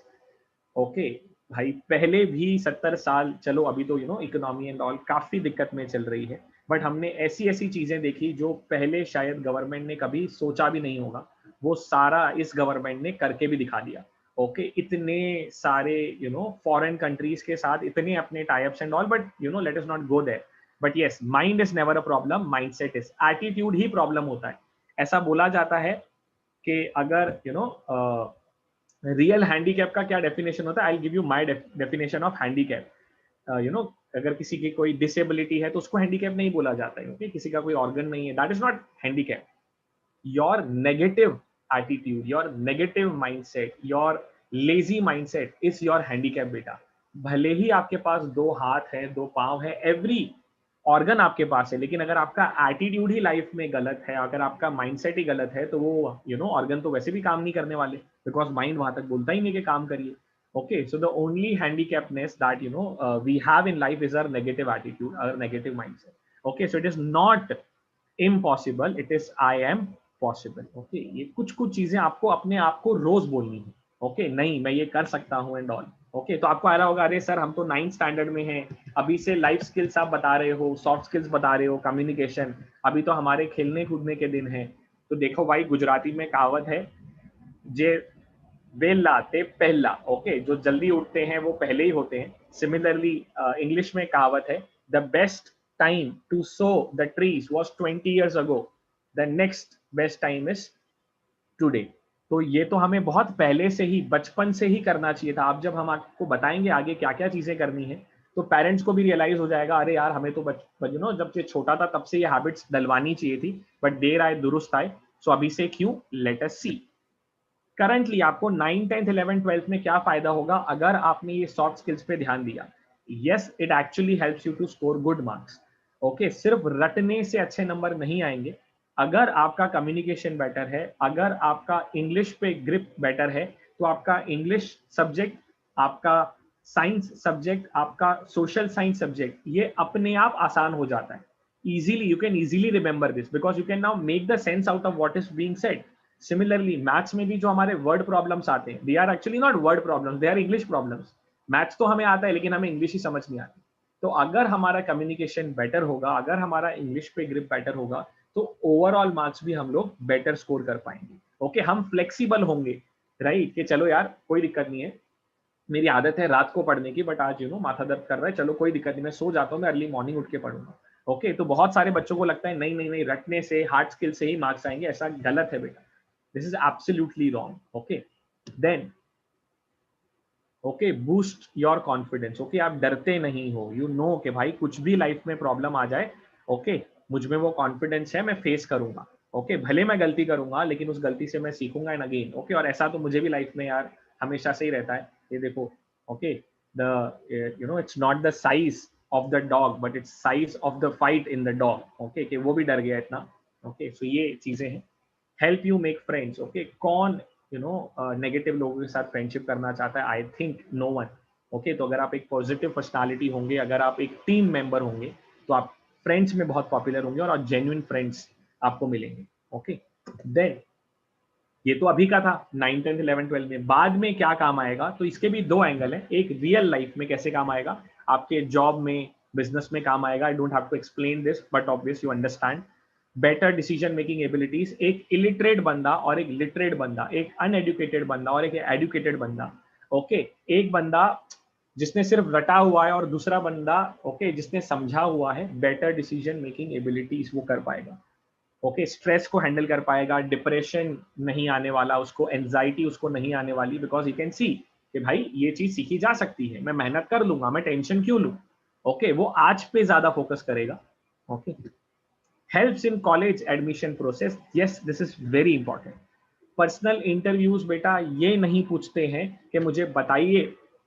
Okay भाई, पहले भी 70 साल, चलो अभी तो इकोनॉमी एंड ऑल काफी दिक्कत में चल रही है, बट हमने ऐसी ऐसी चीजें देखी जो पहले शायद गवर्नमेंट ने कभी सोचा भी नहीं होगा, वो सारा इस गवर्नमेंट ने करके भी दिखा दिया. ओके, इतने सारे फॉरेन कंट्रीज के साथ इतने अपने types and all, but let us not go there. But yes, mind is never a problem, mindset is. Attitude ही प्रॉब्लम होता है. ऐसा बोला जाता है कि अगर रियल हैंडीकैप का क्या डेफिनेशन होता है, I will give you my definition of handicap. अगर किसी की कोई डिसेबिलिटी है तो उसको हैंडीकैप नहीं बोला जाता है. ओके, किसी का कोई ऑर्गन नहीं है, that is not handicap. Your negative attitude, your negative mindset, your lazy mindset is your handicap बेटा. भले ही आपके पास 2 हाथ है, 2 पांव है, एवरी ऑर्गन आपके पास है, लेकिन अगर आपका एटीट्यूड ही लाइफ में गलत है, अगर आपका माइंडसेट ही गलत है, तो वो ऑर्गन तो वैसे भी काम नहीं करने वाले, बिकॉज माइंड वहां तक बोलता ही नहीं कि काम करिए. Okay, so the only handicapness that we have in life is our negative attitude, our negative mindset. Okay, so it is not impossible, it is I am possible. Okay, ये कुछ चीजें आपको अपने आप को रोज बोलनी है. ओके, नहीं मैं ये कर सकता हूँ एंड ऑल. ओके, तो आपको आ रहा होगा, अरे सर हम तो 9th स्टैंडर्ड में हैं, अभी से लाइफ स्किल्स आप बता रहे हो, सॉफ्ट स्किल्स बता रहे हो, कम्युनिकेशन, अभी तो हमारे खेलने कूदने के दिन है. तो देखो भाई, गुजराती में कहावत है, जे वेला ते पहला. ओके, जो जल्दी उठते हैं वो पहले ही होते हैं. सिमिलरली इंग्लिश में कहावत है, the best time to sow the trees was 20 years ago, the next best time is today. तो ये तो हमें बहुत पहले से ही, बचपन से ही करना चाहिए था. अब जब हम आपको बताएंगे आगे क्या क्या चीजें करनी है, तो पेरेंट्स को भी रियलाइज हो जाएगा, अरे यार हमें तो जब ये छोटा था तब से ये हैबिट्स डलवानी चाहिए थी, बट देर आए दुरुस्त आए. सो अभी से क्यों, लेट अस सी. करंटली आपको 9, 10th, 11th, 12th में क्या फायदा होगा अगर आपने ये सॉफ्ट स्किल्स पे ध्यान दिया. Yes, it actually helps you to score good marks. Okay, सिर्फ रटने से अच्छे नंबर नहीं आएंगे. अगर आपका कम्युनिकेशन बेटर है, अगर आपका इंग्लिश पे ग्रिप बेटर है, तो आपका इंग्लिश सब्जेक्ट, आपका साइंस सब्जेक्ट, आपका सोशल साइंस सब्जेक्ट, ये अपने आप आसान हो जाता है. Easily, you can easily remember this, because you can now make the sense out of what is being said. Similarly maths में भी जो हमारे वर्ड प्रॉब्लम्स आते हैं, they are actually not word problems, they are English problems. Maths तो हमें आता है लेकिन हमें इंग्लिश ही समझ नहीं आती। तो अगर हमारा कम्युनिकेशन बेटर होगा, अगर हमारा इंग्लिश पे ग्रिप बेटर होगा, तो ओवरऑल मार्क्स भी हम लोग बेटर स्कोर कर पाएंगे। ओके, हम फ्लेक्सिबल होंगे, राइट, कि चलो यार कोई दिक्कत नहीं है, मेरी आदत है रात को पढ़ने की, बट आज माथा दर्द कर रहा है, चलो कोई दिक्कत नहीं, मैं सो जाता हूँ, मैं अर्ली मॉर्निंग उठ के पढ़ूंगा। ओके, तो बहुत सारे बच्चों को लगता है नहीं नहीं नहीं, रटने से, हार्ड स्किल से ही मार्क्स आएंगे, ऐसा गलत है बेटा। This is absolutely wrong. Okay, then okay, boost your confidence. Okay, आप डरते नहीं हो, यू नो कि भाई कुछ भी लाइफ में प्रॉब्लम आ जाए, ओके, मुझ में वो कॉन्फिडेंस है, मैं फेस करूंगा। ओके, भले मैं गलती करूंगा लेकिन उस गलती से मैं सीखूंगा एंड अगेन। ओके, और ऐसा तो मुझे भी लाइफ में यार हमेशा से ही रहता है। ये देखो, okay, the it's not the size of the dog but it's size of the fight in the dog. Okay, कि वो भी डर गया इतना। ओके, सो ये चीजें हैं। Help you make friends. Okay, कौन नेगेटिव लोगों के साथ फ्रेंडशिप करना चाहता है? I think no one. Okay, तो अगर आप एक पॉजिटिव पर्सनालिटी होंगे, अगर आप एक टीम मेंबर होंगे, तो आप फ्रेंड्स में बहुत पॉपुलर होंगे और जेन्युइन फ्रेंड्स आपको मिलेंगे। ओके, देन ये तो अभी का था 9, 10, 11, 12 में। बाद में क्या काम आएगा? तो इसके भी दो एंगल है। एक रियल लाइफ में कैसे काम आएगा, आपके जॉब में, बिजनेस में काम आएगा। I don't have to explain this but obvious you understand. Better decision making abilities. एक इलिटरेट बंदा और एक लिटरेट बंदा, एक अनएडुकेटेड बंदा और एक एडुकेटेड बंदा। ओके, एक बंदा जिसने सिर्फ रटा हुआ है और दूसरा बंदा ओके जिसने समझा हुआ है, बेटर डिसीजन मेकिंग एबिलिटीज वो कर पाएगा। ओके, स्ट्रेस को हैंडल कर पाएगा, डिप्रेशन नहीं आने वाला उसको, एंजाइटी उसको नहीं आने वाली, बिकॉज यू कैन सी कि भाई ये चीज सीखी जा सकती है, मैं मेहनत कर लूंगा, मैं टेंशन क्यों लूं। ओके, वो आज पे ज्यादा फोकस करेगा। Okay, helps in college admission process. Yes, this is very important. Personal interviews बेटा ये नहीं पूछते हैं कि मुझे बताइए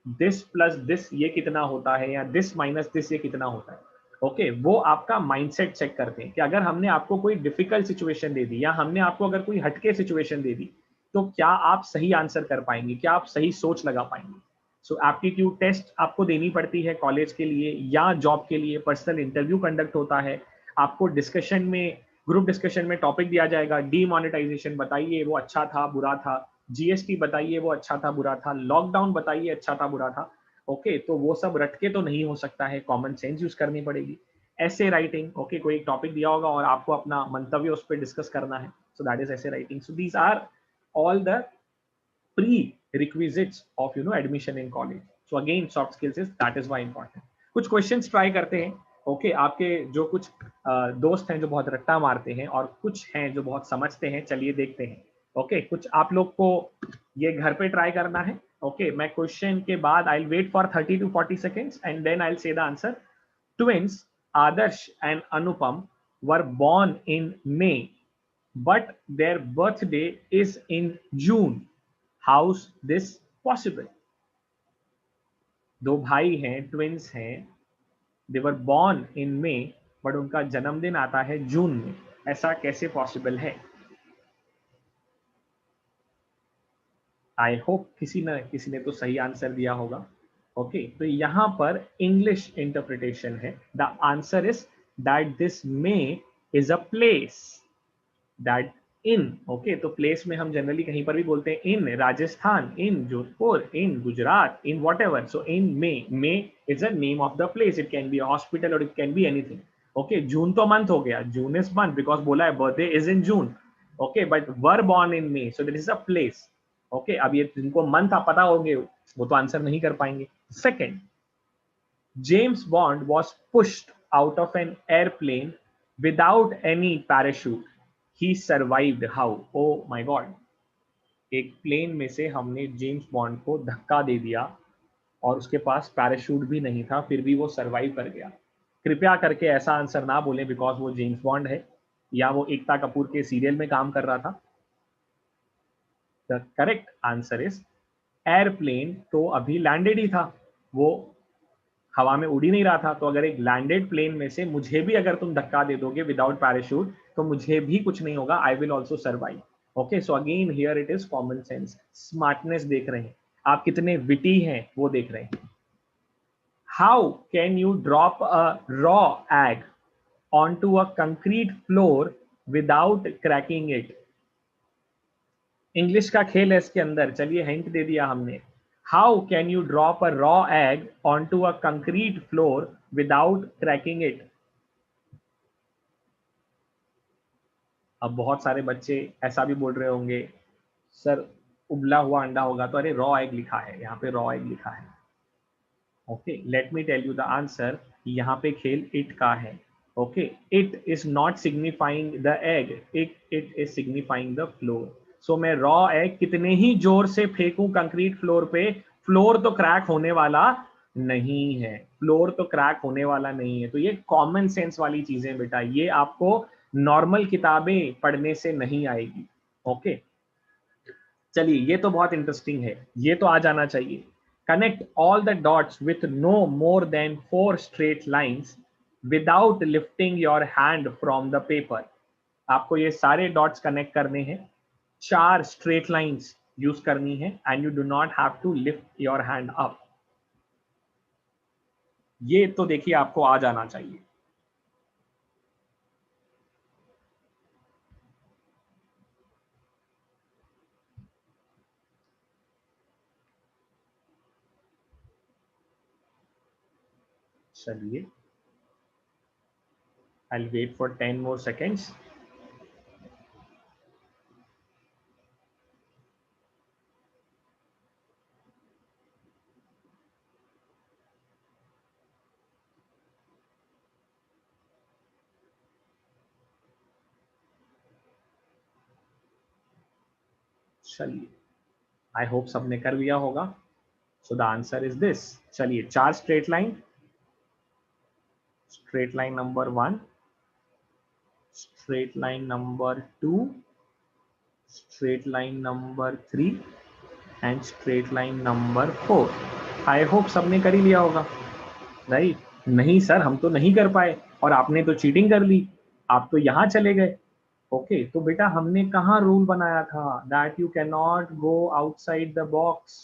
दिस प्लस दिस ये कितना होता है या दिस माइनस दिस ये कितना होता है। ओके, वो आपका माइंडसेट चेक करते हैं कि अगर हमने आपको कोई डिफिकल्ट सिचुएशन दे दी या हमने आपको अगर कोई हटके सिचुएशन दे दी, तो क्या आप सही आंसर कर पाएंगे, क्या आप सही सोच लगा पाएंगे। सो एप्टीट्यूड टेस्ट आपको देनी पड़ती है कॉलेज के लिए या जॉब के लिए। पर्सनल इंटरव्यू कंडक्ट होता है, आपको डिस्कशन में, ग्रुप डिस्कशन में टॉपिक दिया जाएगा, डीमोनेटाइजेशन बताइए वो अच्छा था बुरा था, जीएसटी बताइए वो अच्छा था बुरा था, लॉकडाउन बताइए अच्छा था बुरा था। ओके, तो वो सब रटके तो नहीं हो सकता है, कॉमन सेंस यूज करनी पड़ेगी। ऐसे राइटिंग, ओके, कोई एक टॉपिक दिया होगा और आपको अपना मंतव्य उस पर डिस्कस करना है, so that is essay writing. So these are all the prerequisites of admission in college. So again, soft skills is that is why important. कुछ क्वेश्चंस ट्राई करते हैं। ओके, आपके जो कुछ दोस्त हैं जो बहुत रट्टा मारते हैं और कुछ हैं जो बहुत समझते हैं, चलिए देखते हैं। ओके, कुछ आप लोग को ये घर पे ट्राई करना है। ओके, मैं क्वेश्चन के बाद I will wait for 30 to 40 seconds and then I'll say the answer. Twins Adarsh and Anupam were born in May, but their birthday is in June. How's this possible? दो भाई हैं, ट्विंस हैं, दे were born in may, but उनका जन्मदिन आता है जून में, ऐसा कैसे पॉसिबल है? आई होप किसी ने तो सही आंसर दिया होगा। ओके, तो यहां पर इंग्लिश इंटरप्रिटेशन है। The answer is that this May is a place that in. Okay, तो प्लेस में हम जनरली कहीं पर भी बोलते हैं in Rajasthan, in Jodhpur, in Gujarat, in whatever. So in May is a name of the place. It can be hospital और it can be anything. Okay, June तो मंथ हो गया, जून इज मंथ बिकॉज बोला है birthday is in June. Okay, but were born in may, so this is a place. Okay, अब ये जिनको मंथ आप पता होंगे वो तो आंसर नहीं कर पाएंगे। Second, James bond was pushed out of an airplane without any parachute. He survived how? Oh my God! एक प्लेन में से हमने जेम्स बॉन्ड को धक्का दे दिया और उसके पास पैराशूट भी नहीं था, फिर भी वो सरवाइव कर गया। कृपया करके ऐसा आंसर ना बोलें बिकॉज वो जेम्स बॉन्ड है या वो एकता कपूर के सीरियल में काम कर रहा था। The correct answer is airplane तो अभी लैंडेड ही था, वो हवा में उड़ ही नहीं रहा था। तो अगर एक लैंडेड प्लेन में से मुझे भी अगर तुम धक्का दे दोगे विदाउट पैराशूट, तो मुझे भी कुछ नहीं होगा, I will also survive. Okay, so again here it is common sense, smartness देख रहे हैं, आप कितने विटी हैं वो देख रहे हैं। How can you drop a raw egg onto a concrete floor without cracking it? English का खेल है इसके अंदर। चलिए हिंट दे दिया हमने। How can you drop a raw egg onto a concrete floor without cracking it? अब बहुत सारे बच्चे ऐसा भी बोल रहे होंगे, सर उबला हुआ अंडा होगा तो अरे रॉ एग लिखा है, यहाँ पे रॉ एग लिखा है। Okay, let me tell you the answer. यहाँ पे खेल इट का है। Okay, it is not signifying the egg, it is signifying the floor. So मैं रॉ एग कितने ही जोर से फेंकूं कंक्रीट फ्लोर पे, फ्लोर तो क्रैक होने वाला नहीं है, फ्लोर तो क्रैक होने वाला नहीं है। तो ये कॉमन सेंस वाली चीजें बेटा, ये आपको नॉर्मल किताबें पढ़ने से नहीं आएगी। ओके, चलिए ये तो बहुत इंटरेस्टिंग है, ये तो आ जाना चाहिए। Connect all the dots with no more than 4 straight lines without lifting your hand from the paper. आपको ये सारे डॉट्स कनेक्ट करने हैं, 4 स्ट्रेट लाइंस यूज करनी है and you do not have to lift your hand up. ये तो देखिए आपको आ जाना चाहिए। चलिए, I'll wait for 10 more seconds. चलिए, आई होप सबने कर लिया होगा। So the answer is this. चलिए, 4 straight line, straight line number 1, straight line number 2, straight line number 3 and straight line number 4। I hope सबने कर ही लिया होगा, राइट? नहीं सर, हम तो नहीं कर पाए और आपने तो चीटिंग कर ली, आप तो यहाँ चले गए। ओके, तो बेटा हमने कहाँ रूल बनाया था that you can not go outside the box.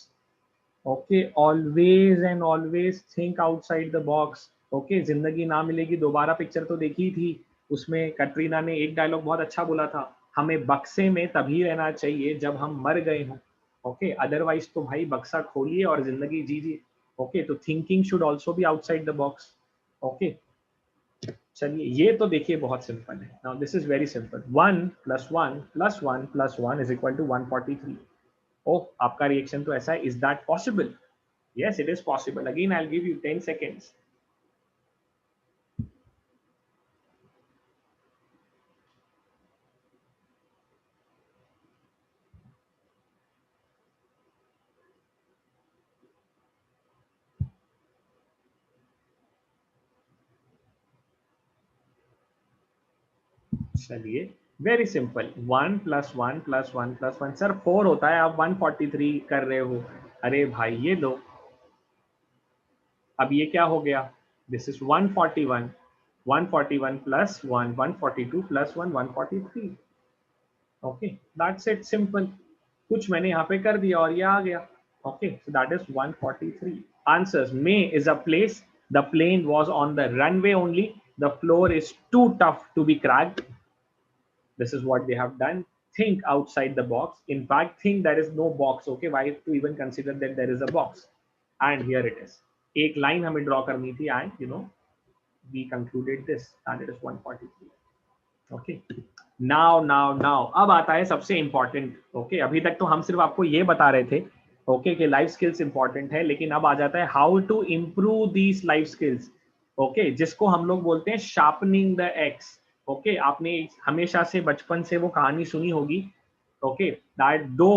Okay, always and always think outside the box. Okay, जिंदगी ना मिलेगी दोबारा पिक्चर तो देखी थी, उसमें कटरीना ने एक डायलॉग बहुत अच्छा बोला था, हमें बक्से में तभी रहना चाहिए जब हम मर गए हों। ओके, अदरवाइज तो भाई बक्सा खोलिए और जिंदगी जीजिए। ओके, तो thinking should also be outside the box. Okay, चलिए ये तो देखिए बहुत सिंपल है। Now this is very simple. 1 + 1 + 1 + 1 is equal to 143। Oh, आपका रिएक्शन तो ऐसा है, is that possible? Yes, it is possible. Again, I'll give you 10 seconds. चलिए, वेरी सिंपल। 1 + 1 + 1 + 1 सर 4 होता है, आप 143 कर रहे हो। अरे भाई ये दो, अब ये क्या हो गया? This is 141, 141 + 1 142 + 1 143। Okay, that's it, simple. कुछ मैंने यहाँ पे कर दिया और ये आ गया। Okay, so that is 143। Answers: may is a place, the plane was on the runway only, the floor is too tough to be cracked. This is what they have done. Think outside the box. In fact, think there is no box. Okay, why to even consider that there is a box? And here it is. एक लाइन हमें ड्रॉ करनी थी and we concluded this and it is 143. Okay. Now अब आता है सबसे इंपॉर्टेंट। ओके, अभी तक तो हम सिर्फ आपको ये बता रहे थे ओके कि लाइफ स्किल्स इंपॉर्टेंट है, लेकिन अब आ जाता है how to improve these life skills. Okay, जिसको हम लोग बोलते हैं शार्पनिंग द एक्स। ओके, आपने हमेशा से बचपन से वो कहानी सुनी होगी। ओके, दैट दो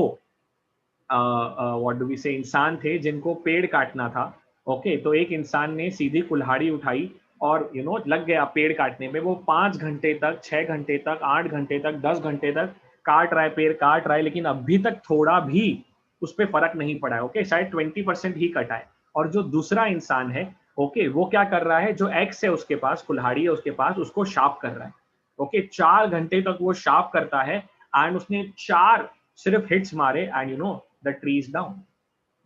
व्हाट डू वी से इंसान थे जिनको पेड़ काटना था। ओके, तो एक इंसान ने सीधी कुल्हाड़ी उठाई और लग गया पेड़ काटने में। वो 5 घंटे तक, 6 घंटे तक, 8 घंटे तक, 10 घंटे तक काट रहा है, पेड़ काट रहा है, लेकिन अभी तक थोड़ा भी उस पर फर्क नहीं पड़ा है। ओके, शायद 20% ही कटा है। और जो दूसरा इंसान है, ओके, वो क्या कर रहा है, जो एक्स है उसके पास, कुल्हाड़ी है उसके पास, उसको शार्प कर रहा है। ओके, 4 घंटे तक वो शार्प करता है एंड उसने 4 सिर्फ हिट्स मारे and the tree is down.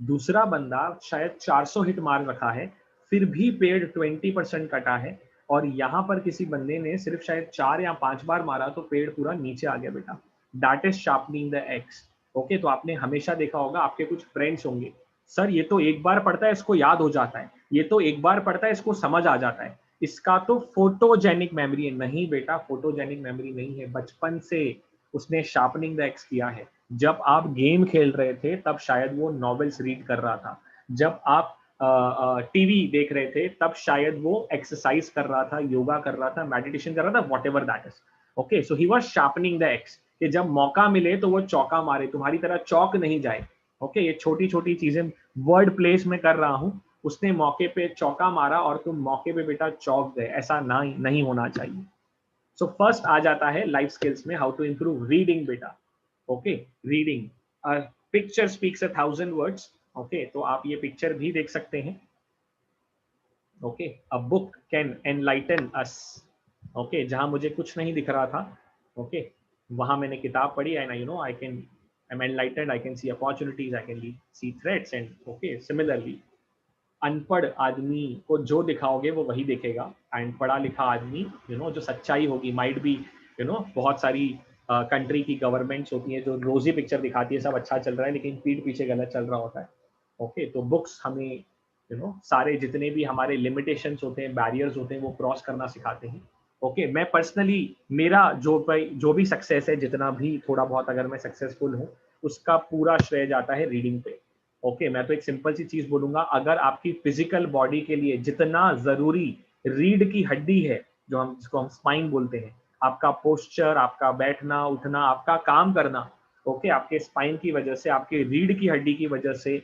दूसरा बंदा शायद 400 हिट मार रखा है, फिर भी पेड़ 20% कटा है। और यहां पर किसी बंदे ने सिर्फ शायद 4 या 5 बार मारा तो पेड़ पूरा नीचे आ गया बेटा। That is sharpening the x. Okay, तो आपने हमेशा देखा होगा आपके कुछ फ्रेंड्स होंगे, सर ये तो एक बार पढ़ता है इसको याद हो जाता है, ये तो एक बार पढ़ता है इसको समझ आ जाता है, इसका तो फोटोजेनिक मेमोरी है। नहीं बेटा, फोटोजेनिक मेमोरी नहीं है, बचपन से उसने शार्पनिंग द एक्स किया है। जब आप गेम खेल रहे थे तब शायद वो नॉवेल्स रीड कर रहा था, जब आप टीवी देख रहे थे तब शायद वो एक्सरसाइज कर रहा था, योगा कर रहा था, मेडिटेशन कर रहा था, what ever that is. Okay, so he was sharpening the x, कि जब मौका मिले तो वो चौका मारे, तुम्हारी तरह चौक नहीं जाए। ओके, ये छोटी छोटी चीजें वर्ड प्लेस में कर रहा हूं, उसने मौके पे चौका मारा और तुम मौके पे बेटा चौक गए, ऐसा ना नहीं होना चाहिए। सो फर्स्ट आ जाता है लाइफ स्किल्स में हाउ टू इंप्रूव रीडिंग बेटा। Okay, reading, picture speaks 1,000 words. Okay, तो आप ये पिक्चर भी देख सकते हैं। Okay, a book can enlighten us. Okay, जहां मुझे कुछ नहीं दिख रहा था, ओके, वहां मैंने किताब पढ़ी and you know I can, I am enlightened, I can see opportunities, I can see threats and okay, similarly अनपढ़ आदमी को जो दिखाओगे वो वही देखेगा, एंड पढ़ा लिखा आदमी यू नो जो सच्चाई होगी, माइट बी यू नो बहुत सारी कंट्री की गवर्नमेंट्स होती हैं जो रोजी पिक्चर दिखाती है, सब अच्छा चल रहा है लेकिन पीठ पीछे गलत चल रहा होता है। ओके, तो बुक्स हमें यू नो सारे जितने भी हमारे लिमिटेशंस होते हैं, बैरियर्स होते हैं, वो क्रॉस करना सिखाते हैं। ओके, मैं पर्सनली, मेरा जो भी सक्सेस है, जितना भी थोड़ा बहुत अगर मैं सक्सेसफुल हूँ, उसका पूरा श्रेय जाता है रीडिंग पे। ओके, मैं तो एक सिंपल सी चीज बोलूंगा, अगर आपकी फिजिकल बॉडी के लिए जितना जरूरी रीढ़ की हड्डी है, जो हम जिसको हम स्पाइन बोलते हैं, आपका पोस्चर, आपका बैठना उठना, आपका काम करना, ओके, आपके स्पाइन की वजह से, आपके रीढ़ की हड्डी की वजह से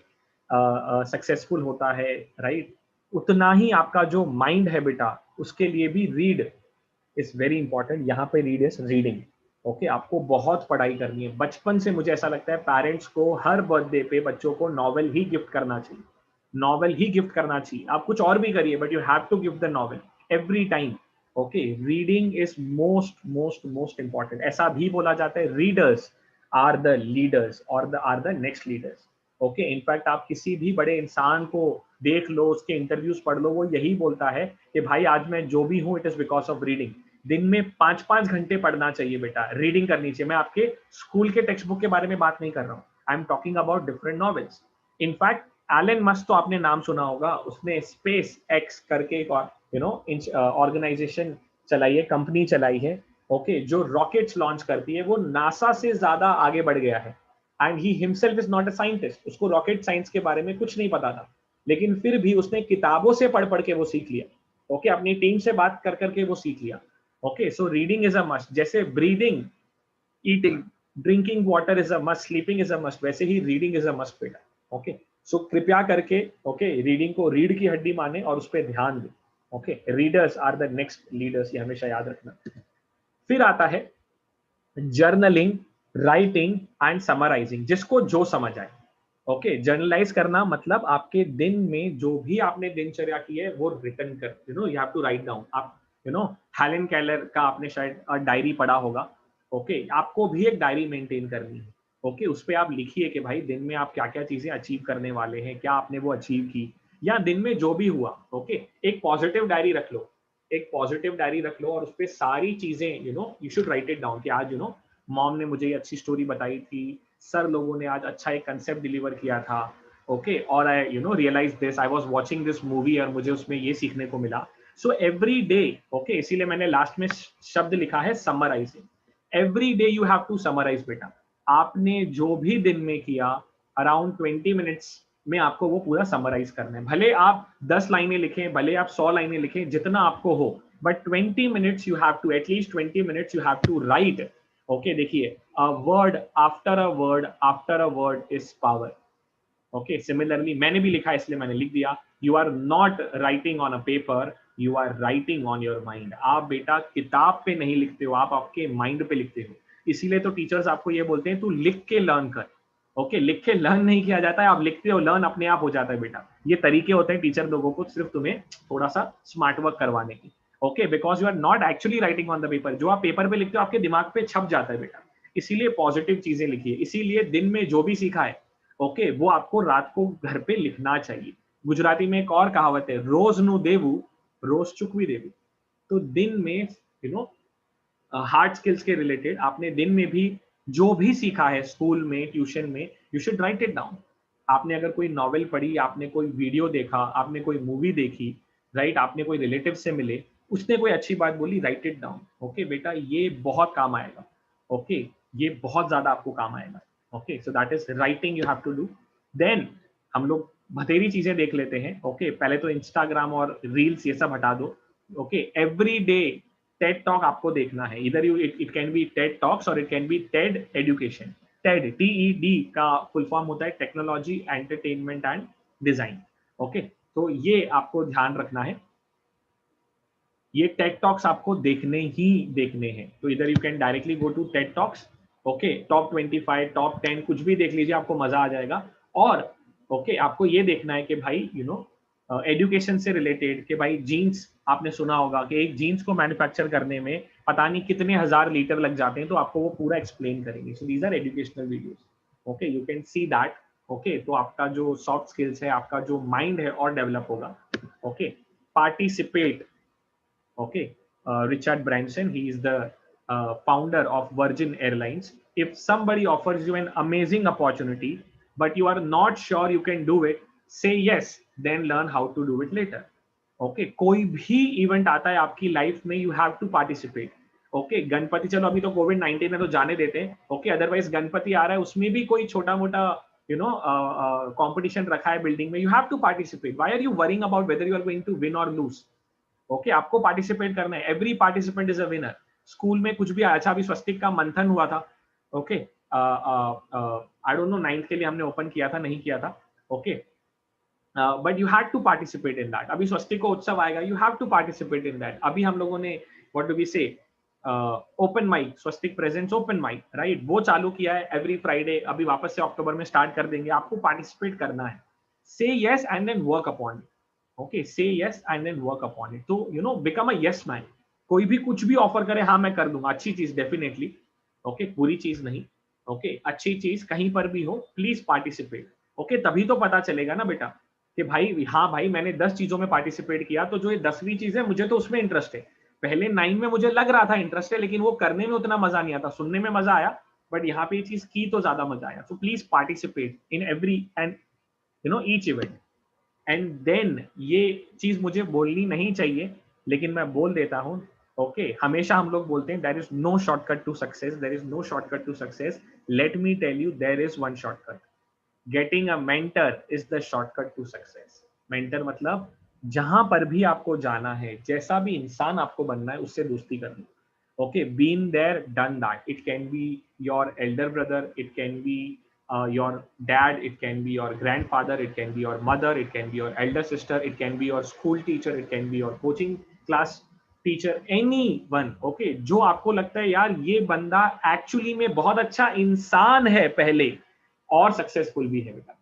सक्सेसफुल होता है, राइट, उतना ही आपका जो माइंड है बेटा, उसके लिए भी रीड इज वेरी इंपॉर्टेंट। यहाँ पे रीड इज रीडिंग। ओके, आपको बहुत पढ़ाई करनी है। बचपन से मुझे ऐसा लगता है पेरेंट्स को हर बर्थडे पे बच्चों को नॉवेल ही गिफ्ट करना चाहिए, नॉवेल ही गिफ्ट करना चाहिए। आप कुछ और भी करिए but you have to gift the novel every time. Okay, reading is most most most important. ऐसा भी बोला जाता है रीडर्स आर द लीडर्स और are the next leaders. Okay, in fact आप किसी भी बड़े इंसान को देख लो, उसके इंटरव्यूज पढ़ लो, वो यही बोलता है कि भाई आज मैं जो भी हूँ it is because of reading. दिन में 5-5 घंटे पढ़ना चाहिए बेटा, रीडिंग करनी चाहिए। मैं आपके स्कूल के टेक्स्ट बुक के बारे में बात नहीं कर रहा हूँ, I am talking about different novels. In fact Elon Musk तो आपने नाम सुना होगा, उसने स्पेस एक्स करके एक यू नो ऑर्गेनाइजेशन चलाई है, कंपनी चलाई है, ओके, जो रॉकेट्स लॉन्च करती है। वो नासा से ज्यादा आगे बढ़ गया है and he himself is not a scientist, उसको रॉकेट साइंस के बारे में कुछ नहीं पता था, लेकिन फिर भी उसने किताबों से पढ़ पढ़ के वो सीख लिया। ओके, अपनी टीम से बात कर करके वो सीख लिया। Okay, so reading is a must. जैसे breathing, eating, drinking water is a must, sleeping is a must, वैसे ही रीडिंग इज अ मस्ट बेटा। ओके, सो कृपया करके ओके रीडिंग को रीढ़ की हड्डी माने और उस पर ध्यान दें। Okay, readers are the next leaders, ये हमेशा याद रखना। फिर आता है जर्नलिंग, राइटिंग एंड समराइजिंग, जिसको जो समझ आए। ओके, जर्नलाइज करना मतलब आपके दिन में जो भी आपने दिनचर्या की है वो रिटर्न कर, you know you have to write down. आप यू नो हेलन केलर का आपने शायद डायरी पढ़ा होगा। ओके, आपको भी एक डायरी मेंटेन करनी है। ओके, उस पर आप लिखिए कि भाई दिन में आप क्या क्या चीजें अचीव करने वाले हैं, क्या आपने वो अचीव की, या दिन में जो भी हुआ। ओके, एक पॉजिटिव डायरी रख लो, एक पॉजिटिव डायरी रख लो और उस पर सारी चीजें you know you should write it down कि आज यू नो मॉम ने मुझे ये अच्छी स्टोरी बताई थी, सर लोगों ने आज अच्छा एक कंसेप्ट डिलीवर किया था। ओके, और I you know realize this, I was watching this movie और मुझे उसमें ये सीखने को मिला। सो एवरी डे, ओके, इसीलिए मैंने लास्ट में शब्द लिखा है summarising. Every day you have to summarise बेटा। आपने जो भी दिन में किया अराउंड 20 मिनट्स में आपको वो पूरा समराइज करना है। भले आप 10 लाइनें लिखें, भले आप 100 लाइनें लिखें, जितना आपको हो, but 20 minutes you have to, at least 20 minutes you have to write. Okay, देखिए, a word after a word after a word is power. Okay, similarly मैंने भी लिखा इसलिए मैंने लिख दिया, you are not writing on a paper, you are writing on your mind. आप बेटा किताब पे नहीं लिखते हो, आप आपके माइंड पे लिखते हो। इसीलिए तो टीचर्स आपको ये बोलते हैं तू लिख के लर्न कर। ओके, लिख के लर्न नहीं किया जाता है, आप लिखते हो, लर्न अपने आप हो जाता है बेटा। ये तरीके होते हैं टीचर लोगों को सिर्फ तुम्हें थोड़ा सा स्मार्ट वर्क करवाने की। Okay, because you are not actually writing on the paper. जो आप पेपर पे लिखते हो आपके दिमाग पे छप जाता है बेटा। इसीलिए पॉजिटिव चीजें लिखिए, इसीलिए दिन में जो भी सीखा है ओके वो आपको रात को घर पे लिखना चाहिए। गुजराती में एक और कहावत है, रोज नु देवू रोज चुकवी देवू। तो दिन में यू नो हार्ड स्किल्स के रिलेटेड आपने दिन में भी जो भी सीखा है स्कूल में, ट्यूशन में, you should write it down. आपने अगर कोई नॉवेल पढ़ी, आपने कोई वीडियो देखा, आपने कोई मूवी देखी, राइट, आपने कोई रिलेटिव से मिले, उसने कोई अच्छी बात बोली, राइट इट डाउन। ओके बेटा, ये बहुत काम आएगा। ओके, ये बहुत ज्यादा आपको काम आएगा। Okay, so that is writing you have to do. Then हम लोग बथेरी चीजें देख लेते हैं। ओके, पहले तो इंस्टाग्राम और रील्स ये सब हटा दो। Okay, every day TED talk आपको देखना है। इधर you it can be TED talks और it can be TED education. TED, TED का फुल फॉर्म होता है technology, entertainment and design. Okay, तो ये आपको ध्यान रखना है, ये टेड टॉक्स आपको देखने ही देखने हैं। तो इधर you can directly go to TED talks. Okay, top 25, top 10 कुछ भी देख लीजिए, आपको मजा आ जाएगा। और ओके, आपको ये देखना है कि भाई एजुकेशन से रिलेटेड, कि भाई जीन्स, आपने सुना होगा कि एक जीन्स को मैन्युफैक्चर करने में पता नहीं कितने हजार लीटर लग जाते हैं, तो आपको वो पूरा एक्सप्लेन करेंगे। So these are educational videos. Okay, you can see that. Okay, तो आपका जो सॉफ्ट स्किल्स है, आपका जो माइंड है और डेवलप होगा। Okay, participate. Okay, Richard Branson, he is the founder of Virgin Airlines. If somebody offers you an amazing opportunity, but you are not sure you can do it, say yes, then learn how to do it later. Okay, कोई भी इवेंट आता है आपकी लाइफ में, you have to participate. Okay, Ganpati, चलो अभी तो कोविड-19 है तो जाने देते हैं। ओके, अदरवाइज गणपति आ रहा है, उसमें भी कोई छोटा मोटा कंपटीशन रखा है बिल्डिंग में, you have to participate. Why are you worrying about whether you are going to win और लूज? ओके, आपको पार्टिसिपेट करना है। Every participant is a winner. School में कुछ भी अच्छा, अभी स्वस्तिक का मंथन हुआ था। Okay, I don't know 9th के लिए हमने ओपन किया था, नहीं किया था। Okay, but you had to participate in that. अभी स्वस्तिक को उत्सव आएगा, you have to participate in that. अभी हम लोगों ने what do we say open mic, Swastik presents open mic, right, वो चालू किया है एवरी फ्राइडे। अभी वापस से अक्टूबर में स्टार्ट कर देंगे। आपको पार्टिसिपेट करना है। Say yes and then work upon it. Okay, say yes and then work upon it. तो बिकम अ यस मैन। कोई भी कुछ भी ऑफर करे, हाँ मैं कर दूंगा, अच्छी चीज डेफिनेटली। ओके, बुरी चीज नहीं। ओके, अच्छी चीज कहीं पर भी हो, प्लीज पार्टिसिपेट। ओके, तभी तो पता चलेगा ना बेटा कि भाई, हाँ भाई, मैंने 10 चीजों में पार्टिसिपेट किया, तो जो ये 10वीं चीज है, मुझे तो उसमें इंटरेस्ट है। पहले 9 में मुझे लग रहा था इंटरेस्ट है, लेकिन वो करने में उतना मजा नहीं आता। सुनने में मजा आया, बट यहाँ पे ये चीज की तो ज्यादा मजा आया। So please participate in every and each event. And then ये चीज मुझे बोलनी नहीं चाहिए, लेकिन मैं बोल देता हूं। ओके, हमेशा हम लोग बोलते हैं there is no shortcut to success, there is no shortcut to success. Let me tell you, there is one shortcut. Getting a mentor is the shortcut to success. Mentor मतलब जहां पर भी आपको जाना है, जैसा भी इंसान आपको बनना है, उससे दोस्ती करनी। Okay, been there, done that. It can be your elder brother, it can be your dad, it can be your grandfather, it can be your mother, it can be your elder sister, it can be your school teacher, it can be your coaching class teacher, anyone. Okay, जो आपको लगता है यार ये बंदा एक्चुअली में बहुत अच्छा इंसान है पहले, और सक्सेसफुल भी है बेटा।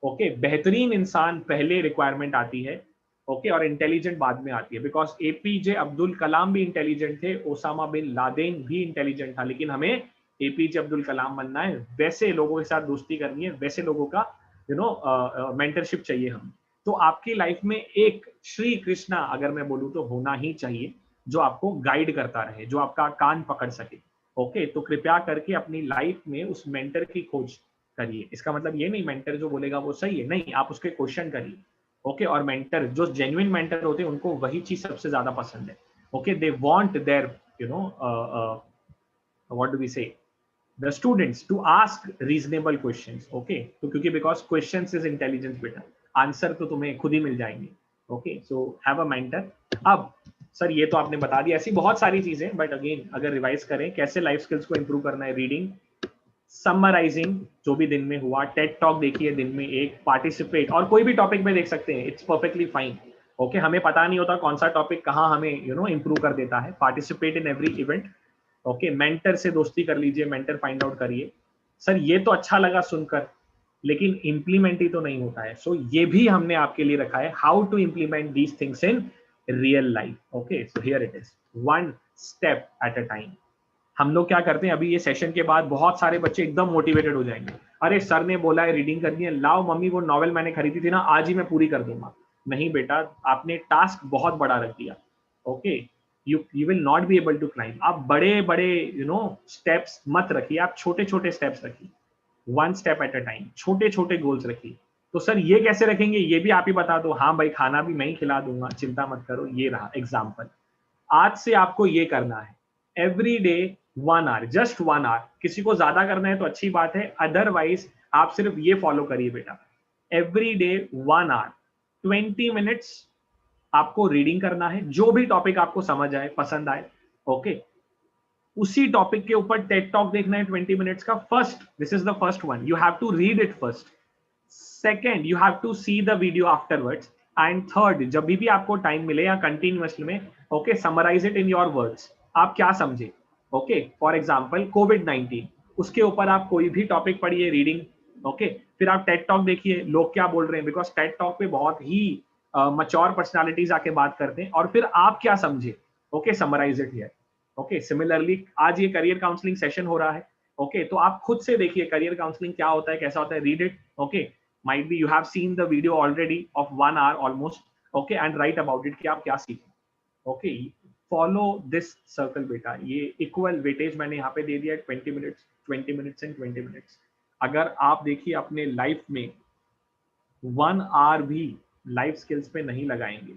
ओके, बेहतरीन इंसान पहले रिक्वायरमेंट आती है। ओके, और इंटेलिजेंट बाद में आती है। बिकॉज APJ अब्दुल कलाम भी इंटेलिजेंट थे, ओसामा बिन लादेन भी इंटेलिजेंट था, लेकिन हमें APJ अब्दुल कलाम बनना है, वैसे लोगों के साथ दोस्ती करनी है, वैसे लोगों का मेंटरशिप चाहिए हमें। तो आपकी लाइफ में एक श्री कृष्णा, अगर मैं बोलूँ तो, होना ही चाहिए, जो आपको गाइड करता रहे, जो आपका कान पकड़ सके। ओके, तो कृपया करके अपनी लाइफ में उस मेंटर की खोज करिए। इसका मतलब ये नहीं मेंटर जो बोलेगा वो सही है, नहीं, आप उसके क्वेश्चन करिए। ओके, और मेंटर, जो जेन्युइन मेंटर होते हैं, उनको वही चीज सबसे ज्यादा पसंद है। Okay, they want their what do we say, the students to ask reasonable questions. Okay, तो क्योंकि because questions is intelligence बेटा, आंसर तो तुम्हें खुद ही मिल जाएंगे। Okay, so have a mentor. अब सर ये तो आपने बता दिया, ऐसी बहुत सारी चीजें, बट अगेन अगर रिवाइज करें कैसे लाइफ स्किल्स को इंप्रूव करना है, रीडिंग, समराइजिंग जो भी दिन में हुआ, टेड टॉक देखिए दिन में एक, पार्टिसिपेट, और कोई भी टॉपिक में देख सकते हैं, इट्स परफेक्टली फाइन। ओके, हमें पता नहीं होता कौन सा टॉपिक कहाँ हमें इंप्रूव कर देता है। Participate in every event. Okay, mentor से दोस्ती कर लीजिए, मेंटर फाइंड आउट करिए। सर ये तो अच्छा लगा सुनकर, लेकिन इंप्लीमेंट ही तो नहीं होता है। सो ये भी हमने आपके लिए रखा है, how to implement these things in real life. Okay, so here it is, one step at a time. हम लोग क्या करते हैं, अभी ये सेशन के बाद बहुत सारे बच्चे एकदम मोटिवेटेड हो जाएंगे। अरे सर ने बोला है रीडिंग करनी है, लाओ मम्मी वो नॉवेल मैंने खरीदी थी ना, आज ही मैं पूरी कर दूंगा। नहीं बेटा, आपने टास्क बहुत बड़ा रख दिया। Okay, you will not be able to climb. आप बड़े बड़े steps मत रखिए, आप छोटे छोटे steps रखिए, one step at a time, छोटे छोटे goals रखिए. तो सर ये कैसे रखेंगे, ये भी आप ही बता दो. हाँ भाई, खाना भी मैं ही खिला दूंगा, चिंता मत करो. ये रहा एग्जाम्पल. आज से आपको ये करना है, every day 1 hour, just 1 hour. किसी को ज्यादा करना है तो अच्छी बात है, अदरवाइज आप सिर्फ ये फॉलो करिए बेटा. एवरी डे 1 आवर, 20 मिनट्स आपको रीडिंग करना है, जो भी टॉपिक आपको समझ आए, पसंद आए. ओके, उसी टॉपिक के ऊपर टेड टॉक देखना है 20 मिनट्स का. First, this is the first one, you have to read it first. Second, you have to see the video afterwards. And third, जब भी आपको टाइम मिले या कंटिन्यूअसली में, okay, summarise it in your words. आप क्या समझे. ओके, फॉर एग्जाम्पल कोविड-19, उसके ऊपर आप कोई भी टॉपिक पढ़िए, रीडिंग. ओके, फिर आप टेड टॉक देखिए, लोग क्या बोल रहे हैं, बिकॉज टेड टॉक पे बहुत ही मच्योर पर्सनालिटीज आके बात करते हैं. और फिर आप क्या समझे. Okay, summarise it here. Okay, similarly आज ये करियर काउंसलिंग सेशन हो रहा है. ओके, तो आप खुद से देखिए करियर काउंसलिंग क्या होता है, कैसा होता है. Read it. Okay, might be you have seen the video already of 1 hour almost. Okay, and write about it कि आप क्या सीखें. Okay, follow this circle बेटा. ये equal weightage मैंने यहाँ पे दे दिया है, 20 minutes, 20 minutes and 20 minutes. अगर आप देखिए अपने लाइफ में 1 hour भी लाइफ स्किल्स पे नहीं लगाएंगे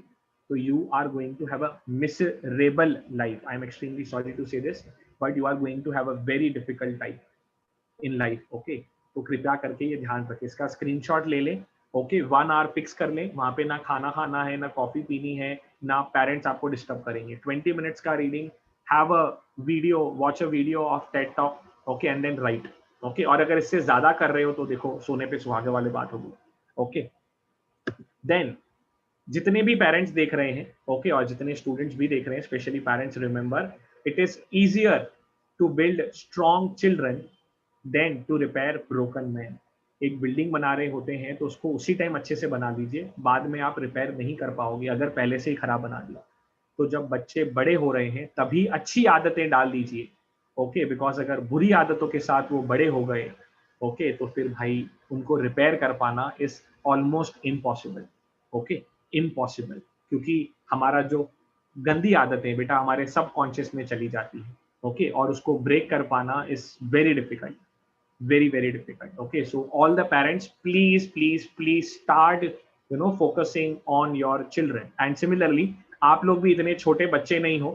तो you are going to have a miserable life. I am extremely sorry to say this, but you are going to have a very difficult time in life. Okay, तो कृपया करके ये ध्यान रखें, इसका स्क्रीनशॉट ले लें. ओके, 1 आवर फिक्स कर लें. वहां पे ना खाना खाना है, ना कॉफी पीनी है, ना पेरेंट्स आपको डिस्टर्ब करेंगे. 20 मिनट्स का reading, have a video, watch a video of TED talk. Okay, and then write. Okay, और अगर इससे ज्यादा कर रहे हो तो देखो सोने पे सुहागे वाली बात होगी. ओके, देन जितने भी पेरेंट्स देख रहे हैं, ओके, और जितने स्टूडेंट्स भी देख रहे हैं, specially parents, remember, it is easier to build strong children than to repair broken man. एक बिल्डिंग बना रहे होते हैं तो उसको उसी टाइम अच्छे से बना दीजिए, बाद में आप रिपेयर नहीं कर पाओगे अगर पहले से ही खराब बना दिया. तो जब बच्चे बड़े हो रहे हैं तभी अच्छी आदतें डाल दीजिए. ओके, बिकॉज अगर बुरी आदतों के साथ वो बड़े हो गए, ओके, तो फिर भाई उनको रिपेयर कर पाना is almost impossible. Okay, impossible, क्योंकि हमारा जो गंदी आदतें बेटा हमारे सबकॉन्शियस में चली जाती है. ओके, और उसको ब्रेक कर पाना is very difficult, very very difficult. Okay, so all the parents, please start focusing on your children. And similarly, आप लोग भी इतने छोटे बच्चे नहीं हो,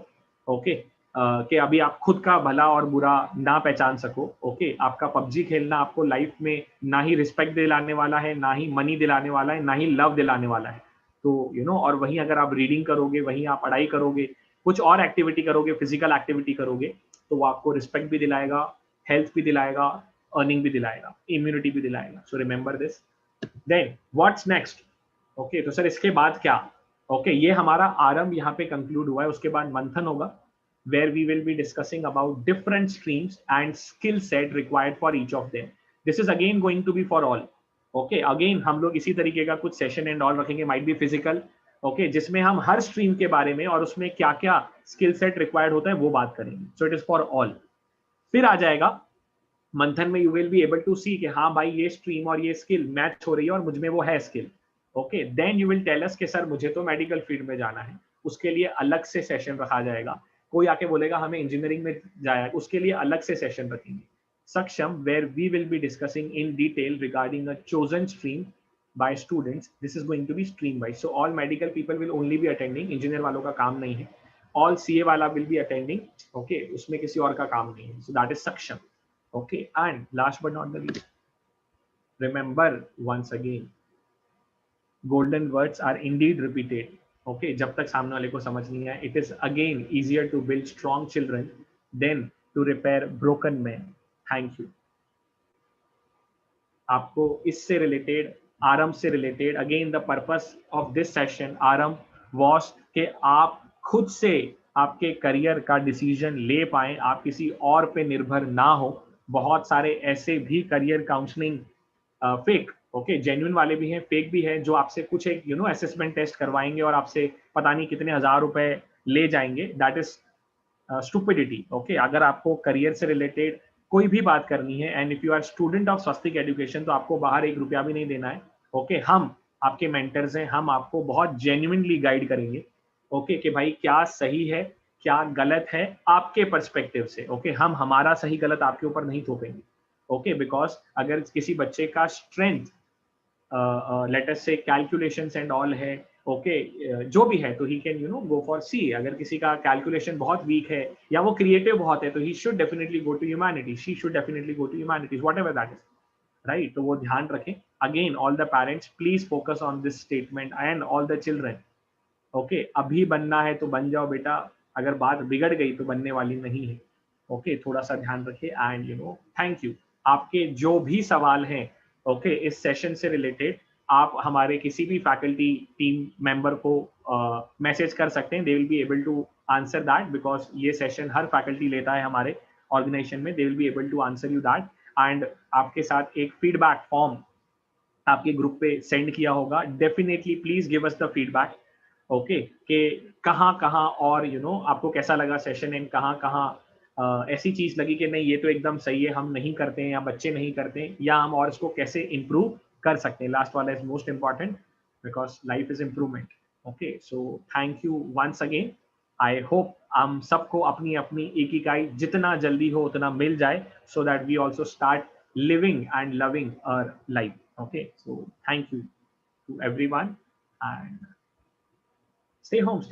ओके, कि अभी आप खुद का भला और बुरा ना पहचान सको. ओके, आपका पबजी खेलना आपको लाइफ में ना ही रिस्पेक्ट दिलाने वाला है, ना ही मनी दिलाने वाला है, ना ही लव दिलाने वाला है. तो और वहीं अगर आप रीडिंग करोगे, वहीं आप पढ़ाई करोगे, कुछ और एक्टिविटी करोगे, फिजिकल एक्टिविटी करोगे, तो वो आपको रिस्पेक्ट भी दिलाएगा, हेल्थ भी दिलाएगा, अर्निंग भी दिलाएगा, इम्यूनिटी भी दिलाएगा. So remember this. Then what's next. Okay, तो सर इसके बाद क्या. ओके, ये हमारा आरंभ यहाँ पे कंक्लूड हुआ है. उसके बाद मंथन होगा, where we will be discussing about different streams and skill set required for each of them. This is again going to be for all. Okay, again हम लोग इसी तरीके का कुछ सेशन एंड ऑल रखेंगे, माइट बी फिजिकल. ओके, जिसमें हम हर स्ट्रीम के बारे में और उसमें क्या क्या स्किल सेट रिक्वायर्ड होता है वो बात करेंगे. So it is for all. फिर आ जाएगा मंथन में, you will be able to see कि हाँ भाई ये स्ट्रीम और ये स्किल मैच हो रही है और मुझ में वो है skill. Okay, then you will tell us कि सर मुझे तो मेडिकल फील्ड में जाना है, उसके लिए अलग से सेशन रखा जाएगा. कोई आके बोलेगा हमें इंजीनियरिंग में जाए, उसके लिए अलग से सेशन रखेंगे. सक्षम, where we will be discussing in detail regarding a chosen stream by students. This is going to be stream wise. So all medical people will only be attending, engineer वालों का काम नहीं है. ऑल सीए वाला विल बी अटेंडिंग. ओके, उसमें किसी और का काम नहीं है. सो दैट इज सक्षम. Okay, and last but not the least, remember once again, golden words are indeed repeated. Okay, जब तक सामने वाले को समझ नहीं आए, it is again easier to build strong children than to repair broken men. Thank you. आपको इससे रिलेटेड, आरंभ से related, again the purpose of this session आरंभ was कि आप खुद से आपके करियर का डिसीजन ले पाए, आप किसी और पे निर्भर ना हो. बहुत सारे ऐसे भी career counselling fake, okay, genuine वाले भी हैं, फेक भी हैं, जो आपसे कुछ एक असेसमेंट टेस्ट करवाएंगे और आपसे पता नहीं कितने हजार रुपए ले जाएंगे. That is stupidity. ओके, अगर आपको करियर से रिलेटेड कोई भी बात करनी है and if you are student of Swastik education, तो आपको बाहर 1 रुपया भी नहीं देना है. ओके, हम आपके मेंटर्स हैं, हम आपको बहुत जेन्युइनली गाइड करेंगे. ओके, कि भाई क्या सही है, क्या गलत है आपके पर्सपेक्टिव से. ओके, हम हमारा सही गलत आपके ऊपर नहीं थोपेंगे. ओके, बिकॉज अगर किसी बच्चे का स्ट्रेंथ लेट अस से कैलकुलेशंस एंड ऑल है, ओके, जो भी है, तो ही कैन गो फॉर सी. अगर किसी का कैलकुलेशन बहुत वीक है या वो क्रिएटिव बहुत है, तो ही should definitely go to humanities, she should definitely go to humanities, whatever that is, right. तो वो ध्यान रखें. Again, all the parents please focus on this statement and all the children. Okay, अभी बनना है तो बन जाओ बेटा, अगर बात बिगड़ गई तो बनने वाली नहीं है. ओके, थोड़ा सा ध्यान रखिए. And thank you. आपके जो भी सवाल हैं, ओके, इस सेशन से रिलेटेड, आप हमारे किसी भी फैकल्टी टीम मेंबर को मैसेज कर सकते हैं. They will be able to answer that, because ये सेशन हर फैकल्टी लेता है हमारे ऑर्गेनाइजेशन में. दे विल बी एबल टू आंसर यू दैट. एंड आपके साथ एक फीडबैक फॉर्म आपके ग्रुप पे सेंड किया होगा. Definitely please give us the feedback. Okay, कि कहाँ कहाँ और आपको कैसा लगा सेशन, एंड कहाँ कहाँ ऐसी चीज लगी कि नहीं ये तो एकदम सही है, हम नहीं करते हैं या बच्चे नहीं करते हैं, या हम और इसको कैसे इम्प्रूव कर सकते हैं. लास्ट वाला is most important, because life is improvement. Okay, so thank you once again. I hope हम सबको अपनी अपनी एक इकाई जितना जल्दी हो उतना मिल जाए, so that we also start living and loving our life. Okay, so thank you to everyone, and stay home, stay